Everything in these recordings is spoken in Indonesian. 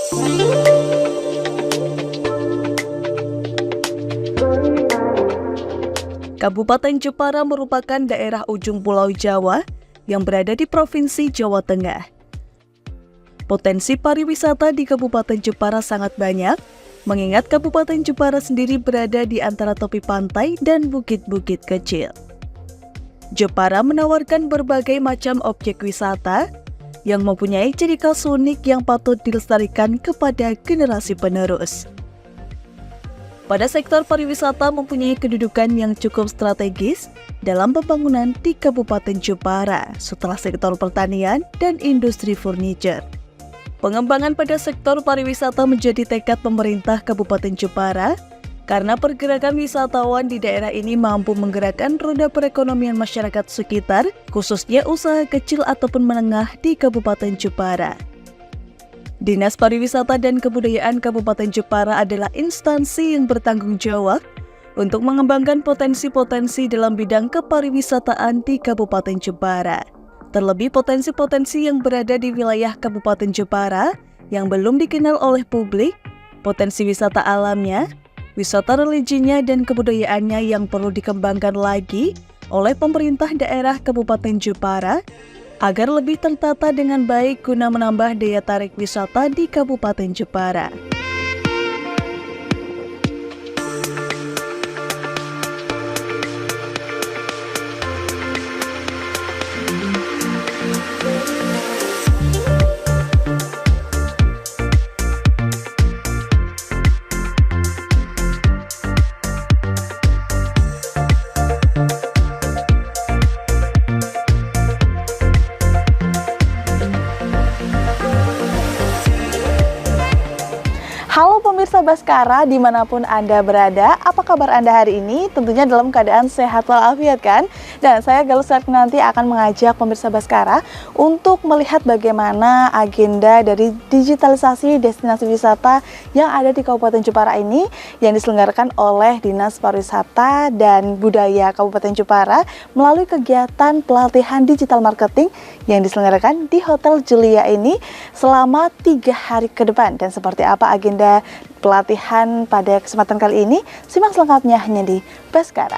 Kabupaten Jepara merupakan daerah ujung Pulau Jawa yang berada di Provinsi Jawa Tengah. Potensi pariwisata di Kabupaten Jepara sangat banyak, mengingat Kabupaten Jepara sendiri berada di antara tepi pantai dan bukit-bukit kecil. Jepara menawarkan berbagai macam objek wisata yang mempunyai ciri khas unik yang patut dilestarikan kepada generasi penerus. Pada sektor pariwisata mempunyai kedudukan yang cukup strategis dalam pembangunan di Kabupaten Jepara setelah sektor pertanian dan industri furniture. Pengembangan pada sektor pariwisata menjadi tekad pemerintah Kabupaten Jepara karena pergerakan wisatawan di daerah ini mampu menggerakkan roda perekonomian masyarakat sekitar, khususnya usaha kecil ataupun menengah di Kabupaten Jepara. Dinas Pariwisata dan Kebudayaan Kabupaten Jepara adalah instansi yang bertanggung jawab untuk mengembangkan potensi-potensi dalam bidang kepariwisataan di Kabupaten Jepara. Terlebih potensi-potensi yang berada di wilayah Kabupaten Jepara yang belum dikenal oleh publik, potensi wisata alamnya, wisata religinya dan kebudayaannya yang perlu dikembangkan lagi oleh pemerintah daerah Kabupaten Jepara agar lebih tertata dengan baik guna menambah daya tarik wisata di Kabupaten Jepara. Halo pemirsa Baskara, dimanapun Anda berada, apa kabar Anda hari ini? Tentunya dalam keadaan sehat walafiat kan? Dan saya Galus nanti akan mengajak pemirsa Baskara untuk melihat bagaimana agenda dari digitalisasi destinasi wisata yang ada di Kabupaten Jepara ini yang diselenggarakan oleh Dinas Pariwisata dan Budaya Kabupaten Jepara melalui kegiatan pelatihan digital marketing yang diselenggarakan di Hotel Julia ini selama 3 hari ke depan. Dan seperti apa agenda pelatihan pada kesempatan kali ini, simak selengkapnya hanya di Baskara.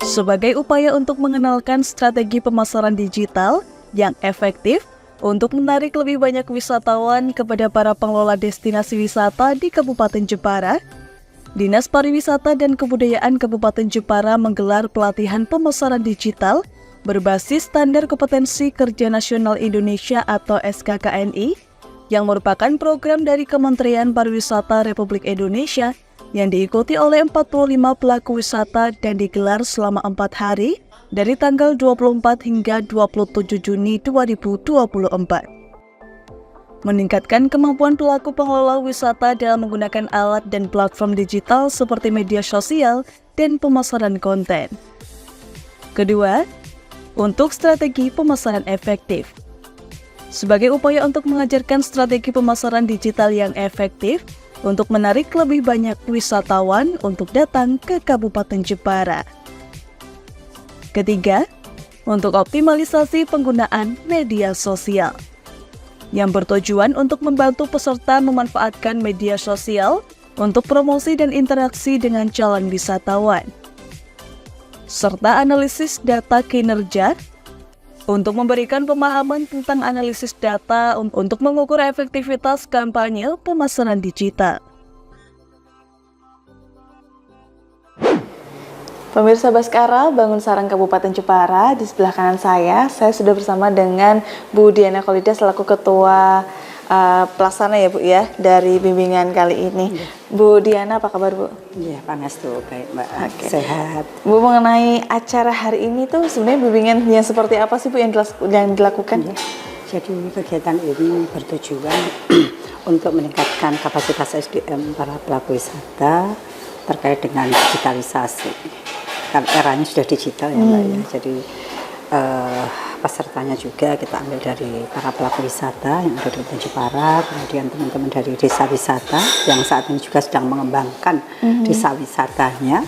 Sebagai upaya untuk mengenalkan strategi pemasaran digital yang efektif untuk menarik lebih banyak wisatawan kepada para pengelola destinasi wisata di Kabupaten Jepara, Dinas Pariwisata dan Kebudayaan Kabupaten Jepara menggelar pelatihan pemasaran digital berbasis Standar Kompetensi Kerja Nasional Indonesia atau SKKNI yang merupakan program dari Kementerian Pariwisata Republik Indonesia yang diikuti oleh 45 pelaku wisata dan digelar selama 4 hari dari tanggal 24 hingga 27 Juni 2024. Meningkatkan kemampuan pelaku pengelola wisata dalam menggunakan alat dan platform digital seperti media sosial dan pemasaran konten. Kedua, untuk strategi pemasaran efektif. Sebagai upaya untuk mengajarkan strategi pemasaran digital yang efektif, untuk menarik lebih banyak wisatawan untuk datang ke Kabupaten Jepara. Ketiga, untuk optimalisasi penggunaan media sosial, yang bertujuan untuk membantu peserta memanfaatkan media sosial untuk promosi dan interaksi dengan calon wisatawan, serta analisis data kinerja, untuk memberikan pemahaman tentang analisis data untuk mengukur efektivitas kampanye pemasaran digital. Pemirsa Baskara, Bangun Sarang Kabupaten Jepara, di sebelah kanan saya sudah bersama dengan Bu Diana Kolida selaku Ketua pelaksana ya Bu ya, dari bimbingan kali ini. Ya. Bu Diana, apa kabar Bu? Iya, panas tuh, baik Mbak, sehat. Bu, mengenai acara hari ini tuh sebenarnya bimbingan yang seperti apa sih Bu yang dilakukan? Ya. Jadi kegiatan ini bertujuan untuk meningkatkan kapasitas SDM para pelaku wisata terkait dengan digitalisasi. Kan eranya sudah digital ya Mbak ya. Jadi pesertanya juga kita ambil dari para pelaku wisata yang ada di Kabupaten Jepara, kemudian teman-teman dari desa wisata yang saat ini juga sedang mengembangkan desa wisatanya,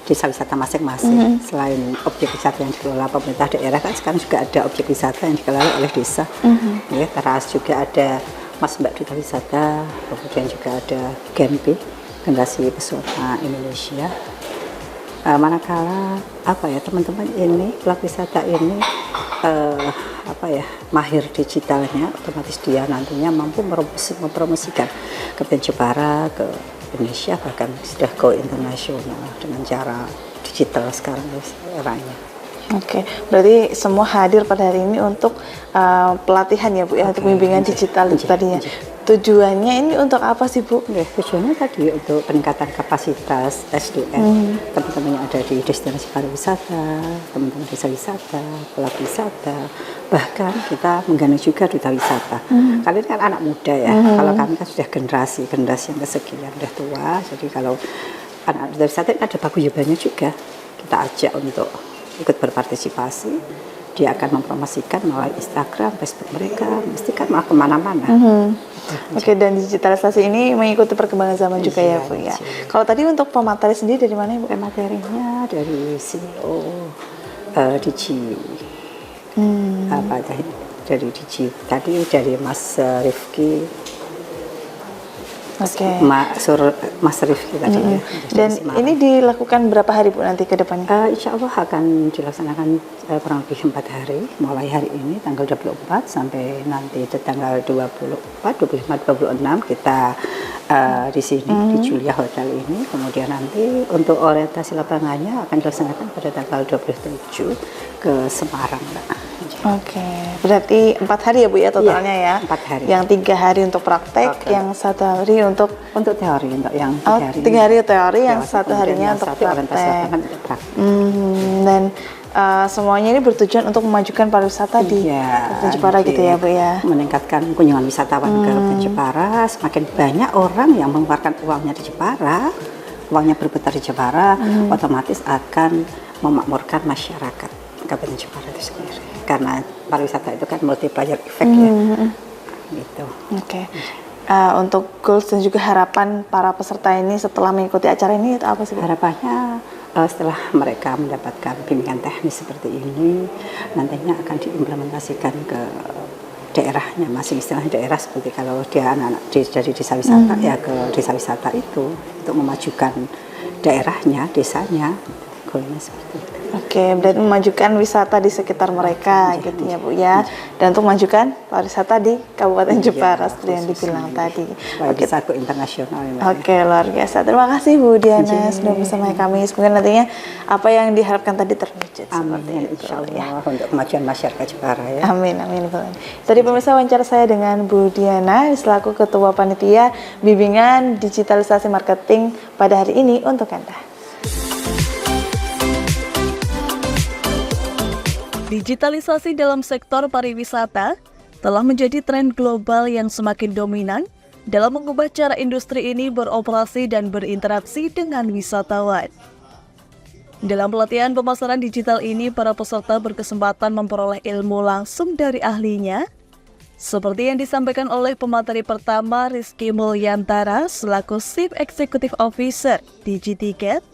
desa wisata masing-masing. Selain objek wisata yang dikelola pemerintah daerah, kan sekarang juga ada objek wisata yang dikelola oleh desa. Ya, teras juga ada Mas Mbak Duta Wisata, kemudian juga ada Genpi, Generasi Pesona Indonesia. Manakala teman-teman ini pelaku wisata ini mahir digitalnya, otomatis dia nantinya mampu mempromosikan Kabupaten Jepara ke Indonesia, bahkan sudah go internasional dengan cara digital sekarang eranya. Oke, berarti semua hadir pada hari ini untuk pelatihan ya Bu ya, untuk bimbingan digital itu tadi ya. Tujuannya ini untuk apa sih Bu? Tujuannya tadi untuk peningkatan kapasitas SDM teman-teman yang ada di destinasi pariwisata, teman-teman desa wisata, pelaku wisata, bahkan kita menggandeng juga duta wisata. Kalian kan anak muda ya, kalau kami kan sudah generasi yang kesekian, sudah tua. Jadi kalau anak duta wisata ada paguyubannya juga, kita ajak untuk ikut berpartisipasi. Dia akan mempromosikan melalui Instagram, Facebook mereka, mesti kan mau kemana-mana. Oke, dan digitalisasi ini mengikuti perkembangan zaman juga ya Bu ya. Kalau tadi untuk pemateri sendiri dari mana Bu? Materinya dari CEO Digi. Dari Digi tadi dari Mas Rifki. Oke. Mas Rifki tadi ya. Dan ini dilakukan berapa hari Bu nanti ke depannya? Insya Allah akan dilaksanakan kurang lebih 4 hari, mulai hari ini tanggal 24 sampai nanti tanggal 24, 25, 26 kita di sini di Julia Hotel ini. Kemudian nanti untuk orientasi lapangannya akan dilaksanakan pada tanggal 27 ke Semarang, Mbak. Oke, berarti 4 hari ya Bu ya totalnya ya? 4 hari. Yang 3 hari untuk praktek, yang 1 hari untuk teori, untuk yang 3 hari teori, yang 1 harinya untuk praktek. Dan semuanya ini bertujuan untuk memajukan pariwisata di Kabupaten Jepara gitu ya Bu ya? Meningkatkan kunjungan wisatawan ke Kabupaten Jepara, semakin banyak orang yang mengeluarkan uangnya di Jepara, uangnya berputar di Jepara, otomatis akan memakmurkan masyarakat Kabupaten Jepara itu sendiri. Karena pariwisata itu kan multiplier effect ya. Gitu. Oke. Untuk goals dan juga harapan para peserta ini setelah mengikuti acara ini itu apa sih Bu? Harapannya setelah mereka mendapatkan bimbingan teknis seperti ini, nantinya akan diimplementasikan ke daerahnya, masing istilahnya daerah, seperti kalau dia anak-anak dari desa wisata ya ke desa wisata itu untuk memajukan daerahnya, desanya, goalnya seperti itu. Oke, berarti memajukan wisata di sekitar mereka gitu ya Bu ya, dan untuk memajukan pariwisata di Kabupaten Jepara seperti yang dibilang tadi. Bisa ke internasional ya, Oke, luar biasa. Terima kasih Bu Diana sudah bersama kami. Semoga nantinya apa yang diharapkan tadi terwujud. Amin, insya Allah untuk kemajuan masyarakat Jepara ya. Amin, amin. Tadi pemirsa wawancara saya dengan Bu Diana selaku Ketua Panitia Bimbingan Digitalisasi Marketing pada hari ini untuk Anda. Digitalisasi dalam sektor pariwisata telah menjadi tren global yang semakin dominan dalam mengubah cara industri ini beroperasi dan berinteraksi dengan wisatawan. Dalam pelatihan pemasaran digital ini, para peserta berkesempatan memperoleh ilmu langsung dari ahlinya, seperti yang disampaikan oleh pemateri pertama Rizky Mulyantara selaku Chief Executive Officer DigiTicket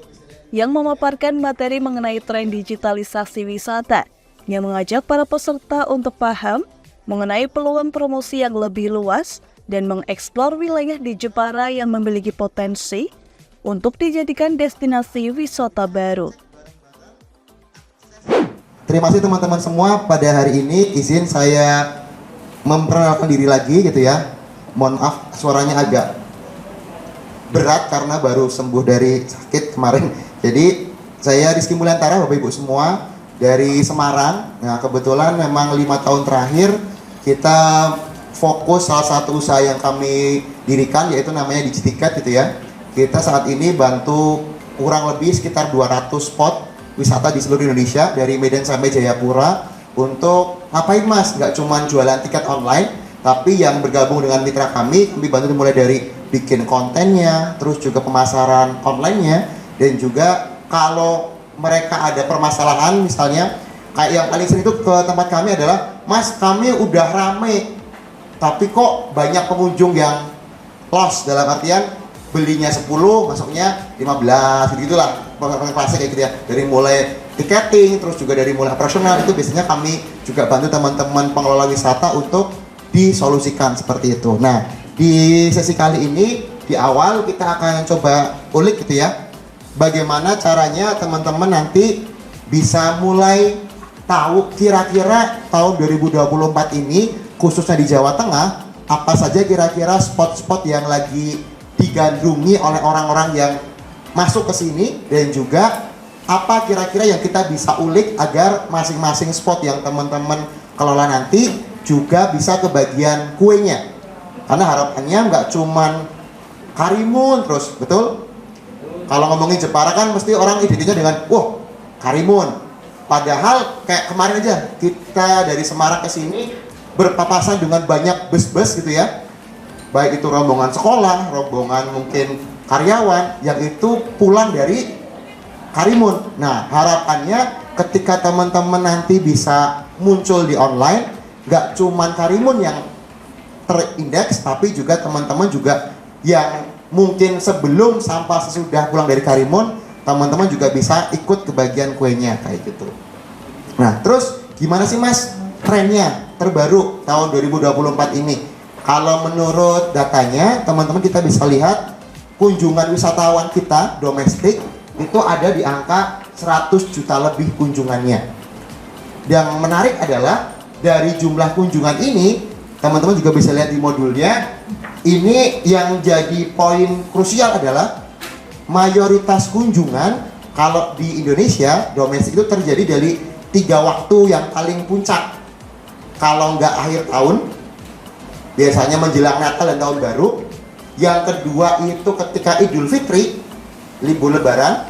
yang memaparkan materi mengenai tren digitalisasi wisata, yang mengajak para peserta untuk paham mengenai peluang promosi yang lebih luas dan mengeksplor wilayah di Jepara yang memiliki potensi untuk dijadikan destinasi wisata baru. Terima kasih teman-teman semua. Pada hari ini izin saya memperkenalkan diri lagi gitu ya. Mohon maaf suaranya agak berat karena baru sembuh dari sakit kemarin. Jadi saya Rizky Mulyantara, Bapak Ibu semua, dari Semarang. Nah, kebetulan memang 5 tahun terakhir kita fokus salah satu usaha yang kami dirikan, yaitu namanya DigiTicket gitu ya. Kita saat ini bantu kurang lebih sekitar 200 spot wisata di seluruh Indonesia, dari Medan sampai Jayapura, untuk ngapain mas? Nggak cuma jualan tiket online, tapi yang bergabung dengan mitra kami bantu mulai dari bikin kontennya, terus juga pemasaran online-nya, dan juga kalau mereka ada permasalahan misalnya, kayak yang paling sering itu ke tempat kami adalah, mas kami udah rame, tapi kok banyak pengunjung yang lost, dalam artian belinya 10, masuknya 15, gitu-gitulah, klasik kayak gitu ya, dari mulai tiketing, terus juga dari mulai operasional, itu biasanya kami juga bantu teman-teman pengelola wisata untuk disolusikan seperti itu. Nah, di sesi kali ini, di awal kita akan coba ulik gitu ya, bagaimana caranya teman-teman nanti bisa mulai tahu kira-kira tahun 2024 ini, khususnya di Jawa Tengah, apa saja kira-kira spot-spot yang lagi digandrungi oleh orang-orang yang masuk ke sini, dan juga apa kira-kira yang kita bisa ulik agar masing-masing spot yang teman-teman kelola nanti juga bisa kebagian kuenya. Karena harapannya nggak cuman Karimun terus, betul? Kalau ngomongin Jepara kan mesti orang identiknya dengan wah Karimun. Padahal kayak kemarin aja kita dari Semarang ke sini berpapasan dengan banyak bus-bus gitu ya, baik itu rombongan sekolah, rombongan mungkin karyawan yang itu pulang dari Karimun. Nah, harapannya ketika teman-teman nanti bisa muncul di online, nggak cuman Karimun yang terindeks, tapi juga teman-teman juga yang mungkin sebelum sampai sesudah pulang dari Karimun, teman-teman juga bisa ikut ke bagian kuenya kayak gitu. Nah, terus gimana sih mas trennya terbaru tahun 2024 ini? Kalau menurut datanya, teman-teman kita bisa lihat kunjungan wisatawan kita domestik itu ada di angka 100 juta lebih kunjungannya. Yang menarik adalah dari jumlah kunjungan ini, teman-teman juga bisa lihat di modulnya, ini yang jadi poin krusial adalah mayoritas kunjungan kalau di Indonesia domestik itu terjadi dari 3 waktu yang paling puncak. Kalau nggak akhir tahun, biasanya menjelang Natal dan Tahun Baru. Yang kedua itu ketika Idul Fitri, libur Lebaran.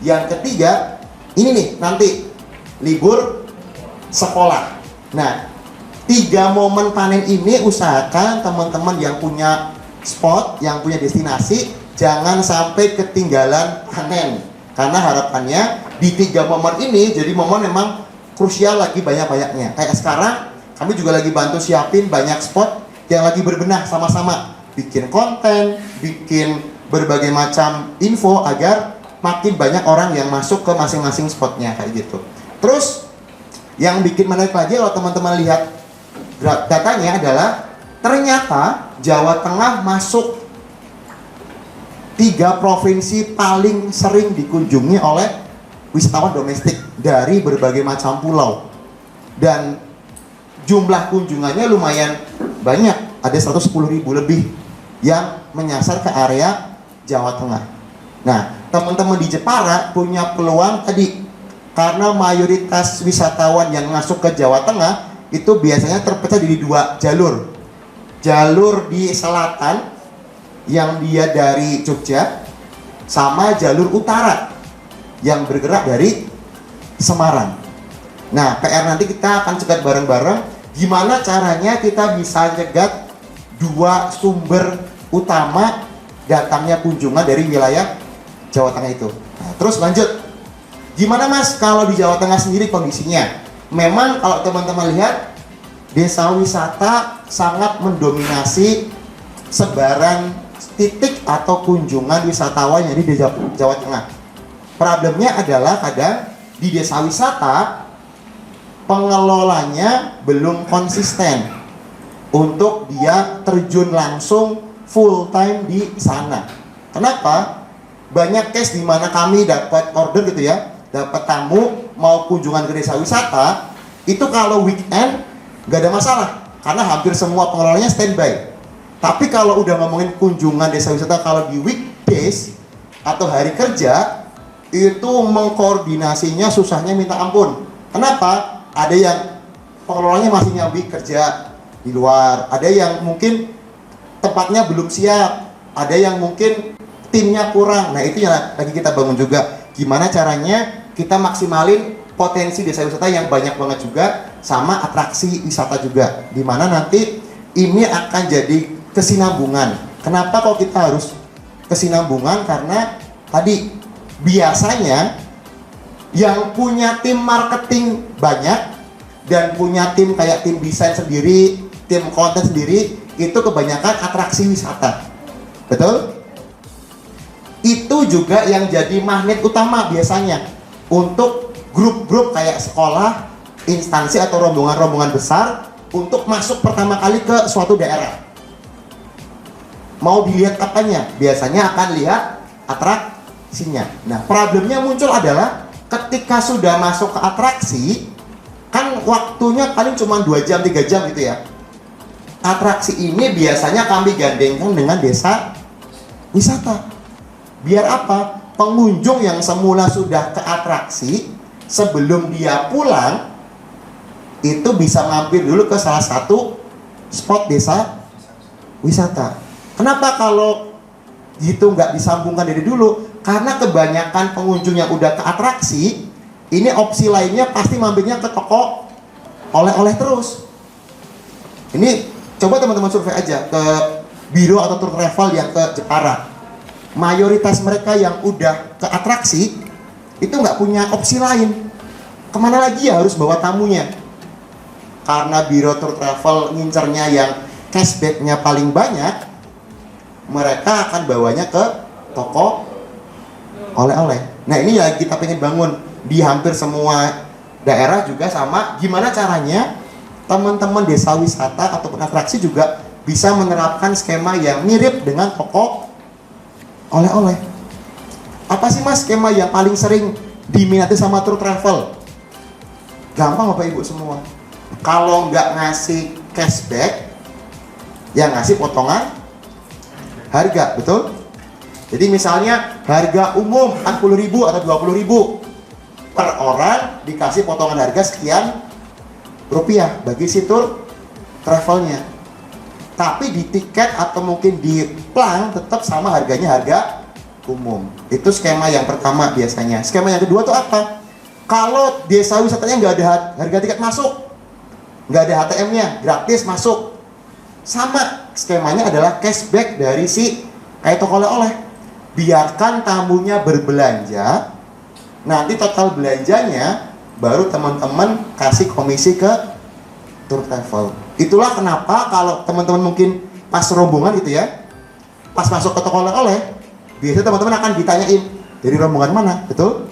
Yang ketiga, ini nih nanti libur sekolah. Nah, 3 momen panen ini usahakan teman-teman yang punya spot, yang punya destinasi, jangan sampai ketinggalan panen. Karena harapannya di 3 momen ini jadi momen memang krusial, lagi banyak-banyaknya. Kayak sekarang kami juga lagi bantu siapin banyak spot yang lagi berbenah sama-sama, bikin konten, bikin berbagai macam info agar makin banyak orang yang masuk ke masing-masing spotnya kayak gitu. Terus yang bikin menarik lagi kalau teman-teman lihat datanya adalah ternyata Jawa Tengah masuk 3 provinsi paling sering dikunjungi oleh wisatawan domestik dari berbagai macam pulau, dan jumlah kunjungannya lumayan banyak, ada 110.000 lebih yang menyasar ke area Jawa Tengah. Nah, teman-teman di Jepara punya peluang tadi, karena mayoritas wisatawan yang masuk ke Jawa Tengah itu biasanya terpecah di 2 jalur. Jalur di selatan yang dia dari Jogja, sama jalur utara yang bergerak dari Semarang. Nah, PR nanti kita akan cegat bareng-bareng gimana caranya kita bisa cegat 2 sumber utama datangnya kunjungan dari wilayah Jawa Tengah itu. Nah, terus lanjut, gimana mas kalau di Jawa Tengah sendiri kondisinya? Memang kalau teman-teman lihat, desa wisata sangat mendominasi sebaran titik atau kunjungan wisatawan yang di Jawa Tengah. Problemnya adalah kadang di desa wisata pengelolanya belum konsisten untuk dia terjun langsung full time di sana. Kenapa? Banyak case di mana kami dapat order gitu ya, dapat tamu mau kunjungan ke desa wisata, itu kalau weekend nggak ada masalah karena hampir semua pengelolanya standby. Tapi kalau udah ngomongin kunjungan desa wisata, kalau di weekdays atau hari kerja, itu mengkoordinasinya susahnya minta ampun. Kenapa? Ada yang pengelolanya masih nyambi kerja di luar, ada yang mungkin tempatnya belum siap, ada yang mungkin timnya kurang. Nah, itu yang lagi kita bangun juga. Gimana caranya kita maksimalin potensi desa wisata yang banyak banget juga, sama atraksi wisata juga, di mana nanti ini akan jadi kesinambungan. Kenapa kok kita harus kesinambungan? Karena tadi biasanya yang punya tim marketing banyak dan punya tim kayak tim desain sendiri, tim konten sendiri, itu kebanyakan atraksi wisata. Betul? Itu juga yang jadi magnet utama biasanya untuk grup-grup kayak sekolah, instansi atau rombongan-rombongan besar untuk masuk pertama kali ke suatu daerah. Mau dilihat apanya? Biasanya akan lihat atraksinya. Nah, problemnya muncul adalah ketika sudah masuk ke atraksi, kan waktunya paling cuma 2 jam, 3 jam gitu ya. Atraksi ini biasanya kami gandengkan dengan desa wisata. Biar apa? Pengunjung yang semula sudah ke atraksi, sebelum dia pulang, itu bisa mampir dulu ke salah satu spot desa wisata. Kenapa kalau gitu nggak disambungkan dari dulu? Karena kebanyakan pengunjung yang udah ke atraksi, ini opsi lainnya pasti mampirnya ke toko oleh-oleh terus. Ini coba teman-teman survei aja ke biro atau tour travel yang ke Jepara. Mayoritas mereka yang udah ke atraksi itu nggak punya opsi lain. Kemana lagi ya harus bawa tamunya? Karena biro tour travel ngincernya yang cashbacknya paling banyak, mereka akan bawanya ke toko oleh-oleh. Nah, ini yang kita pengen bangun di hampir semua daerah juga sama. Gimana caranya teman-teman desa wisata ataupun atraksi juga bisa menerapkan skema yang mirip dengan toko oleh-oleh. Apa sih mas skema yang paling sering diminati sama tour travel? Gampang Bapak Ibu semua. Kalau nggak ngasih cashback, yang ngasih potongan harga, betul? Jadi misalnya harga umum 40.000 atau 20.000 per orang, dikasih potongan harga sekian rupiah bagi si tour travelnya. Tapi di tiket atau mungkin di plang tetap sama harganya harga umum. Itu skema yang pertama biasanya. Skema yang kedua tuh apa? Kalau desa wisatanya nggak ada harga tiket masuk, nggak ada HTM-nya, gratis masuk. Sama skemanya adalah cashback dari si kayak toko oleh-oleh. Biarkan tamunya berbelanja, nanti total belanjanya baru teman-teman kasih komisi ke tour travel. Itulah kenapa kalau teman-teman mungkin pas rombongan gitu ya, pas masuk ke toko oleh-oleh, biasanya teman-teman akan ditanyain dari rombongan mana, betul?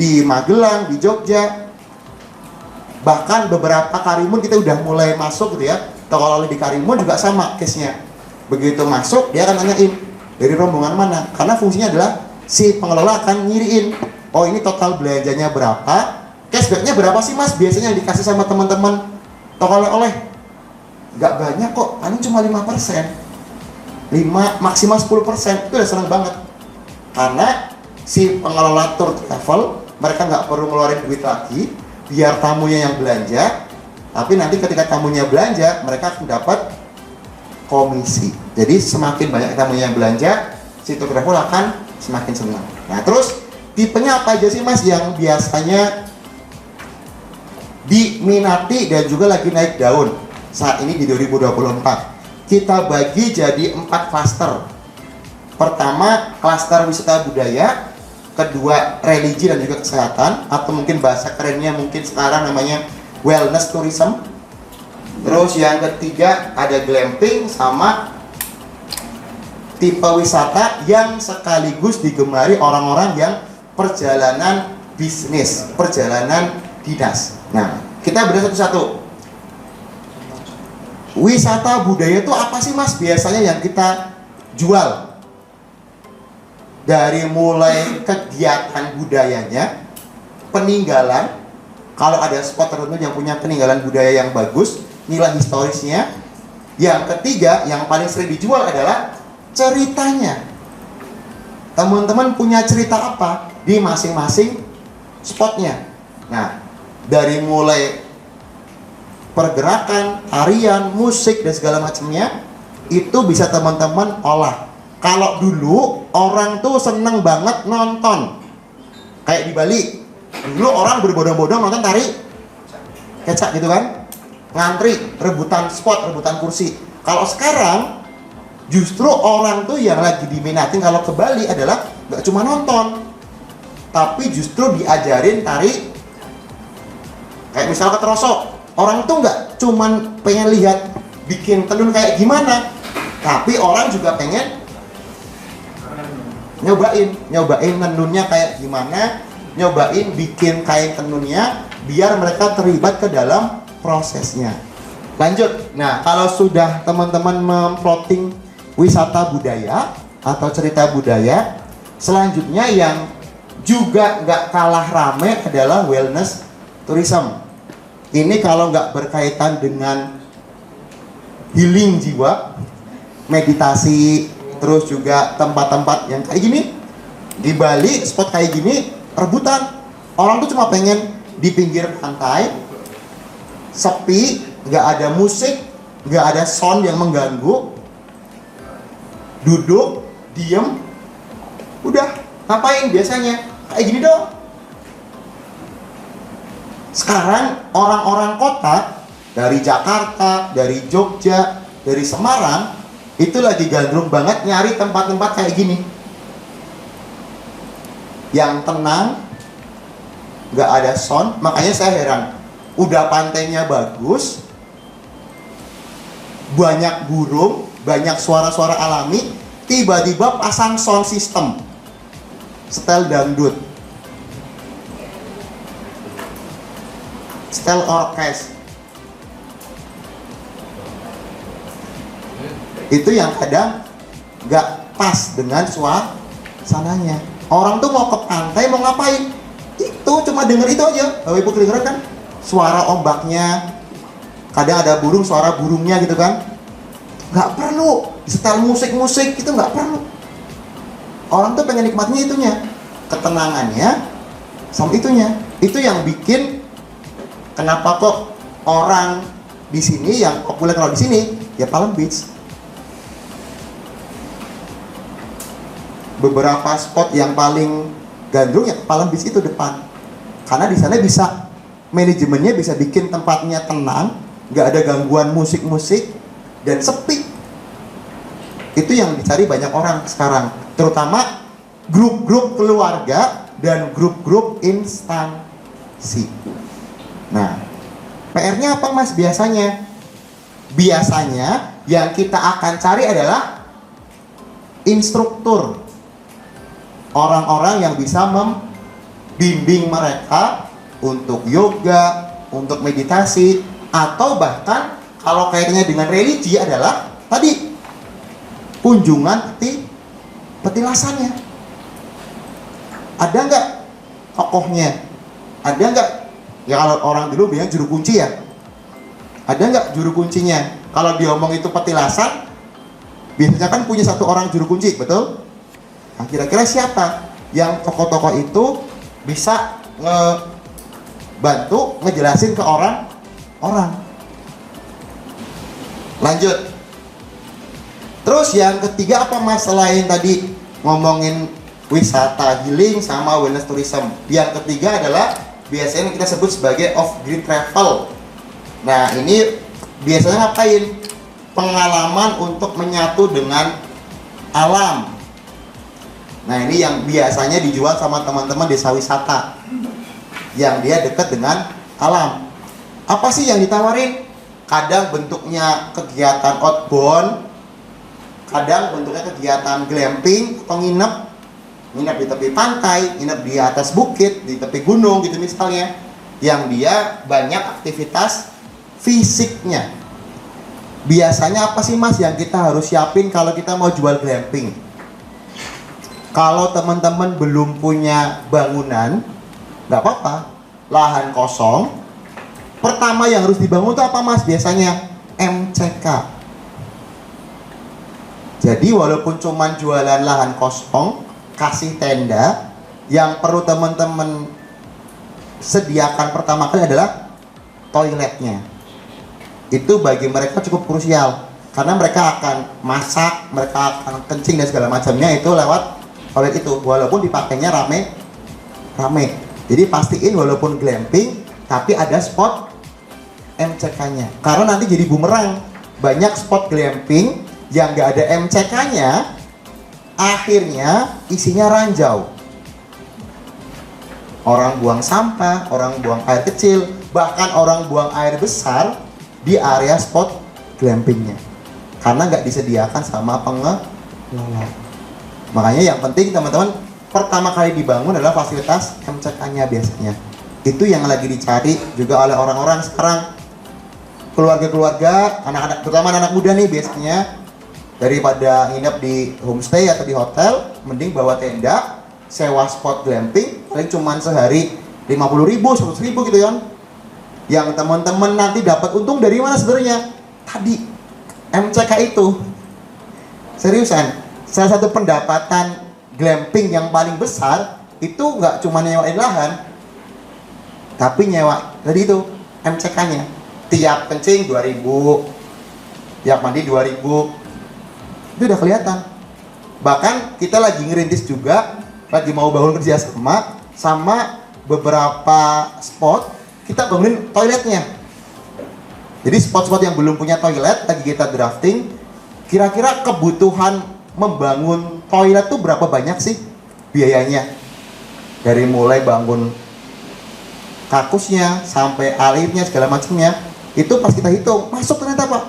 Di Magelang, di Jogja, bahkan beberapa Karimun kita udah mulai masuk gitu ya. Toko oleh di Karimun juga sama case-nya. Begitu masuk, dia akan nanyain dari rombongan mana, karena fungsinya adalah si pengelola akan nyiriin, oh ini total belanjanya berapa, cashbacknya berapa sih mas biasanya yang dikasih sama teman-teman toko oleh-oleh. Nggak banyak kok, paling cuma 5%, 5 maksimal 10%. Itu udah seneng banget, karena si pengelola tour travel mereka nggak perlu ngeluarin duit lagi, biar tamunya yang belanja. Tapi nanti ketika tamunya belanja, mereka akan dapat komisi. Jadi semakin banyak tamunya yang belanja, si tour travel akan semakin senang. Nah terus tipenya apa aja sih mas yang biasanya diminati dan juga lagi naik daun saat ini di 2024? Kita bagi jadi 4 klaster. Pertama, klaster wisata budaya. Kedua, religi dan juga kesehatan, atau mungkin bahasa kerennya mungkin sekarang namanya wellness tourism. Terus yang ketiga ada glamping, sama tipe wisata yang sekaligus digemari orang-orang yang perjalanan bisnis, perjalanan dinas. Nah, kita bedah satu-satu. Wisata budaya itu apa sih mas biasanya yang kita jual? Dari mulai kegiatan budayanya, peninggalan, kalau ada spot tertentu yang punya peninggalan budaya yang bagus, nilai historisnya. Yang ketiga, yang paling sering dijual adalah ceritanya. Teman-teman punya cerita apa di masing-masing spotnya? Nah, dari mulai pergerakan, tarian, musik, dan segala macamnya, itu bisa teman-teman olah. Kalau dulu orang tuh seneng banget nonton, kayak di Bali, dulu orang berbondong-bondong nonton tari kecak gitu kan, ngantri, rebutan spot, rebutan kursi. Kalau sekarang justru orang tuh yang lagi diminatin kalau ke Bali adalah nggak cuma nonton, tapi justru diajarin tari. Kayak misalnya ke Trosok, orang tuh nggak cuman pengen lihat bikin tenun kayak gimana, tapi orang juga pengen nyobain tenunnya kayak gimana, nyobain bikin kain tenunnya, biar mereka terlibat ke dalam prosesnya. Lanjut, nah kalau sudah teman-teman memplotting wisata budaya atau cerita budaya, selanjutnya yang juga nggak kalah rame adalah wellness tourism. Ini kalau nggak berkaitan dengan healing jiwa, meditasi, terus juga tempat-tempat yang kayak gini. Di Bali, spot kayak gini, rebutan. Orang tuh cuma pengen di pinggir pantai, sepi, nggak ada musik, nggak ada sound yang mengganggu, duduk, diem, udah, ngapain biasanya? Kayak gini dong. Sekarang orang-orang kota dari Jakarta, dari Jogja, dari Semarang itu lagi gandrung banget nyari tempat-tempat kayak gini yang tenang, nggak ada sound. Makanya saya heran, udah pantainya bagus, banyak burung, banyak suara-suara alami, tiba-tiba pasang sound system setel dangdut, setel orkes. Itu yang kadang nggak pas dengan suasananya. Orang tuh mau ke pantai, mau ngapain? Itu cuma denger itu aja. Bapak Ibu kedengeran kan? Suara ombaknya, kadang ada burung, suara burungnya gitu kan. Nggak perlu setel musik-musik, itu nggak perlu. Orang tuh pengen nikmatnya itunya, ketenangannya sama itunya. Itu yang bikin kenapa kok orang di sini yang populer kalau di sini ya Palm Beach. Beberapa spot yang paling gandrung ya Palm Beach itu depan. Karena di sana bisa manajemennya bisa bikin tempatnya tenang, nggak ada gangguan musik-musik dan sepi. Itu yang dicari banyak orang sekarang, terutama grup-grup keluarga dan grup-grup instansi. Nah, PR-nya apa Mas biasanya? Biasanya yang kita akan cari adalah instruktur, orang-orang yang bisa membimbing mereka untuk yoga, untuk meditasi, atau bahkan kalau kaitannya dengan religi adalah tadi kunjungan petilasannya. Ada nggak tokohnya? Ada nggak? Ya kalau orang dulu bilang juru kunci ya. Ada nggak juru kuncinya? Kalau diomong itu petilasan, biasanya kan punya satu orang juru kunci, betul? Nah, kira-kira siapa yang tokoh-tokoh itu bisa ngebantu ngejelasin ke orang-orang? Lanjut. Terus yang ketiga apa Mas, selain tadi ngomongin wisata healing sama wellness tourism? Yang ketiga adalah biasanya kita sebut sebagai off-grid travel. Nah, ini biasanya ngapain? Pengalaman untuk menyatu dengan alam. Nah, ini yang biasanya dijual sama teman-teman desa wisata yang dia dekat dengan alam. Apa sih yang ditawarin? Kadang bentuknya kegiatan outbound, kadang bentuknya kegiatan glamping atau nginep di tepi pantai, nginep di atas bukit, di tepi gunung gitu misalnya, yang dia banyak aktivitas fisiknya. Biasanya apa sih Mas yang kita harus siapin kalau kita mau jual glamping? Kalau teman-teman belum punya bangunan, nggak apa-apa, lahan kosong. Pertama yang harus dibangun itu apa Mas? Biasanya MCK. Jadi walaupun cuma jualan lahan kosong, kasih tenda, yang perlu teman-teman sediakan pertama kali adalah toiletnya. Itu bagi mereka cukup krusial, karena mereka akan masak, mereka akan kencing dan segala macamnya itu lewat toilet itu, walaupun dipakainya rame. Jadi pastiin walaupun glamping, tapi ada spot MCK-nya. Karena nanti jadi bumerang. Banyak spot glamping yang nggak ada MCK-nya, akhirnya isinya ranjau. Orang buang sampah, orang buang air kecil, bahkan orang buang air besar di area spot glampingnya. Karena nggak disediakan sama pengelola. Makanya yang penting teman-teman, pertama kali dibangun adalah fasilitas MCK-nya biasanya. Itu yang lagi dicari juga oleh orang-orang sekarang. Keluarga-keluarga, anak-anak, terutama anak muda nih biasanya, daripada nginep di homestay atau di hotel, mending bawa tenda, sewa spot glamping, paling cuman sehari 50.000, 100.000 gitu kan. Yang teman-teman nanti dapat untung dari mana sebenarnya? Tadi MCK itu. Seriusan, salah satu pendapatan glamping yang paling besar itu nggak cuma nyewain lahan, tapi nyewa tadi itu MCK-nya. Tiap kencing 2.000, tiap mandi 2.000, itu udah kelihatan. Bahkan kita lagi ngerintis juga, lagi mau bangun kerja sama beberapa spot, kita bangunin toiletnya. Jadi spot-spot yang belum punya toilet lagi kita drafting. Kira-kira kebutuhan membangun toilet tuh berapa banyak sih biayanya? Dari mulai bangun kakusnya sampai airnya segala macamnya, itu pas kita hitung masuk ternyata Pak.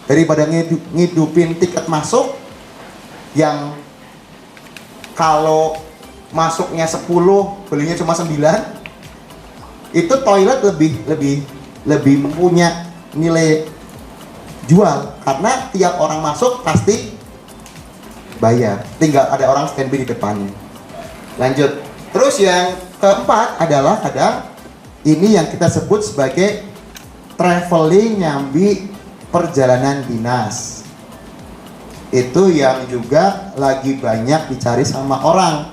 Daripada ngidupin tiket masuk yang kalau masuknya 10 belinya cuma 9, itu toilet lebih punya nilai jual karena tiap orang masuk pasti bayar, tinggal ada orang standby di depannya. Lanjut. Terus yang keempat adalah kadang ini yang kita sebut sebagai traveling nyambi perjalanan dinas. Itu yang juga lagi banyak dicari sama orang.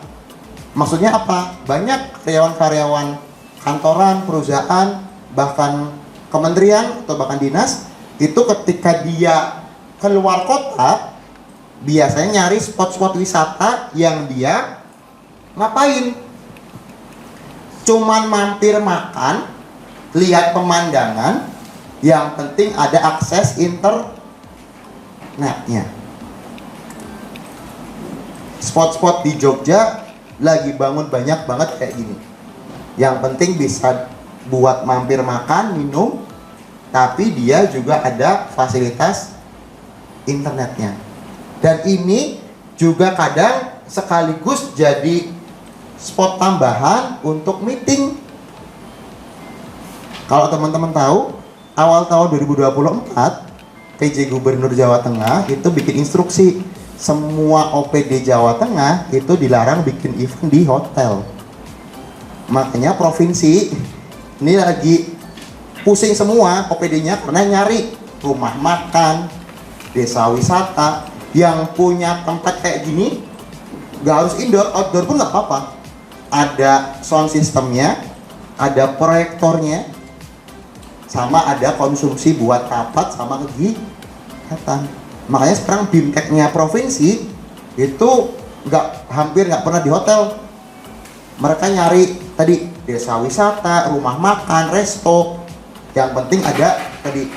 Maksudnya apa? Banyak karyawan-karyawan kantoran, perusahaan, bahkan kementerian atau bahkan dinas, itu ketika dia keluar kota biasanya nyari spot-spot wisata yang dia ngapain? Cuman mampir makan, lihat pemandangan, yang penting ada akses internetnya. Spot-spot di Jogja lagi bangun banyak banget kayak gini. Yang penting bisa buat mampir makan, minum, tapi dia juga ada fasilitas internetnya. Dan ini juga kadang sekaligus jadi spot tambahan untuk meeting. Kalau teman-teman tahu, awal tahun 2024 PJ Gubernur Jawa Tengah itu bikin instruksi semua OPD Jawa Tengah itu dilarang bikin event di hotel. Makanya provinsi ini lagi pusing semua OPD-nya karena nyari rumah makan, desa wisata yang punya tempat kayak gini. Gak harus indoor, outdoor pun gak apa-apa. Ada sound systemnya, ada proyektornya, sama ada konsumsi buat rapat sama kegiatan. Makanya sekarang BIMTEK-nya provinsi itu hampir nggak pernah di hotel. Mereka nyari tadi desa wisata, rumah makan, resto. Yang penting ada tadi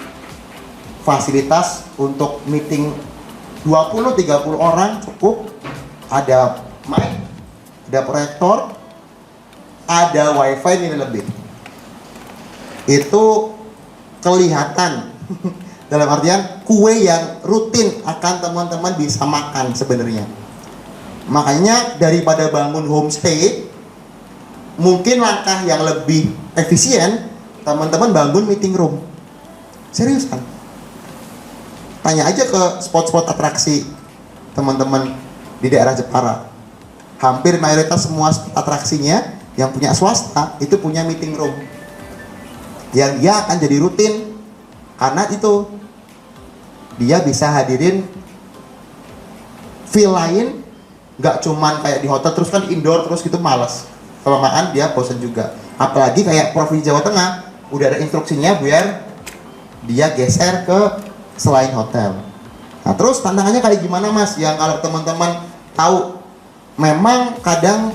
fasilitas untuk meeting 20-30 orang cukup. Ada mic, ada proyektor, ada wifi ini lebih. Itu kelihatan dalam artian kue yang rutin akan teman-teman bisa makan sebenarnya. Makanya daripada bangun homestay, mungkin langkah yang lebih efisien teman-teman bangun meeting room. Seriusan, tanya aja ke spot-spot atraksi teman-teman di daerah Jepara. Hampir mayoritas semua spot atraksinya yang punya swasta itu punya meeting room yang dia akan jadi rutin. Karena itu dia bisa hadirin feel lain, nggak cuman kayak di hotel terus kan indoor terus gitu, malas. Kelamaan dia bosan juga. Apalagi kayak Provinsi Jawa Tengah udah ada instruksinya biar dia geser ke selain hotel. Nah terus tantangannya kayak gimana Mas? Yang kalau teman-teman tahu, memang kadang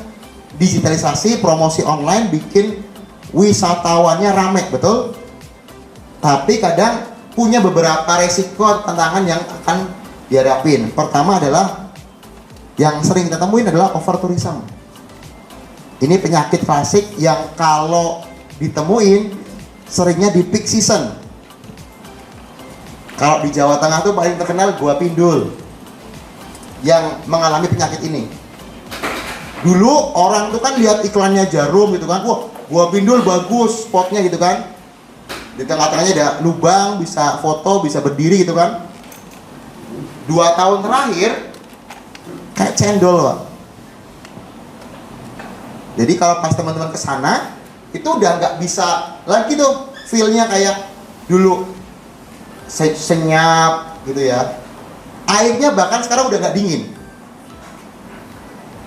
digitalisasi promosi online bikin wisatawannya rame, betul? Tapi kadang punya beberapa resiko tantangan yang akan dihadapin. Pertama adalah yang sering kita temuin adalah overtourism. Ini penyakit klasik yang kalau ditemuin seringnya di peak season. Kalau di Jawa Tengah tuh paling terkenal Gua Pindul yang mengalami penyakit ini. Dulu orang tuh kan lihat iklannya Jarum gitu kan, wah Gua Pindul bagus spotnya gitu kan. Di tengah-tengahnya ada lubang, bisa foto, bisa berdiri gitu kan. 2 tahun terakhir kayak cendol, Pak. Jadi kalau pas teman-teman kesana itu udah nggak bisa lagi tuh feel-nya kayak dulu senyap gitu ya. Airnya bahkan sekarang udah nggak dingin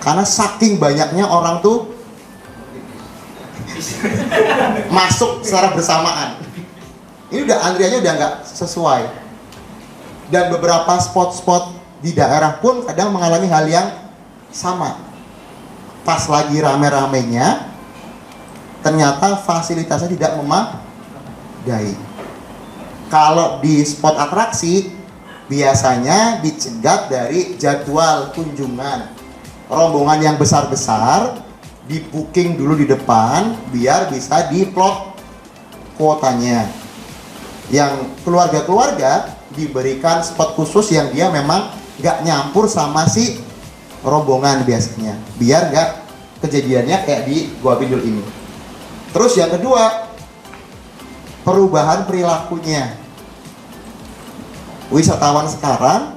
karena saking banyaknya orang tuh masuk secara bersamaan. Ini udah antriannya udah nggak sesuai. Dan beberapa spot-spot di daerah pun kadang mengalami hal yang sama. Pas lagi rame-ramenya, ternyata fasilitasnya tidak memadai. Kalau di spot atraksi, biasanya dicegat dari jadwal kunjungan. Rombongan yang besar-besar, di booking dulu di depan, biar bisa diplot kuotanya. Yang keluarga-keluarga diberikan spot khusus yang dia memang nggak nyampur sama si rombongan biasanya, biar nggak kejadiannya kayak di Gua Pindul ini. Terus yang kedua, perubahan perilakunya. Wisatawan sekarang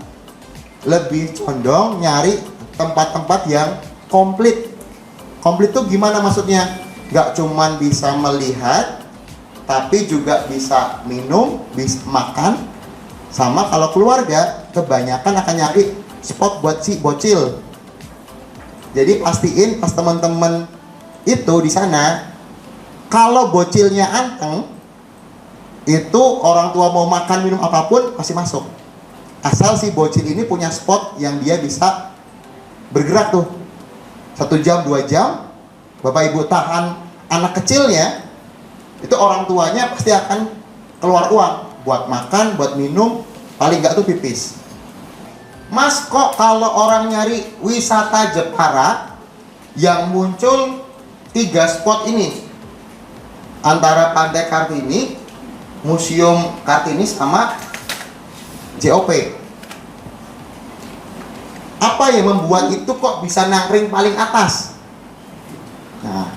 lebih condong nyari tempat-tempat yang komplit. Komplit tuh gimana maksudnya? Nggak cuman bisa melihat, tapi juga bisa minum, bisa makan. Sama kalau keluarga, kebanyakan akan nyari spot buat si bocil. Jadi pastiin pas teman-teman itu di sana, kalau bocilnya anteng, itu orang tua mau makan minum apapun pasti masuk. Asal si bocil ini punya spot yang dia bisa bergerak tuh 1 jam 2 jam. Bapak ibu tahan anak kecilnya, itu orang tuanya pasti akan keluar uang buat makan, buat minum, paling nggak tuh pipis. Mas, kok kalau orang nyari wisata Jepara yang muncul 3 spot ini, antara Pantai Kartini, Museum Kartini, sama JOP. Apa yang membuat itu kok bisa nangkring paling atas? Nah,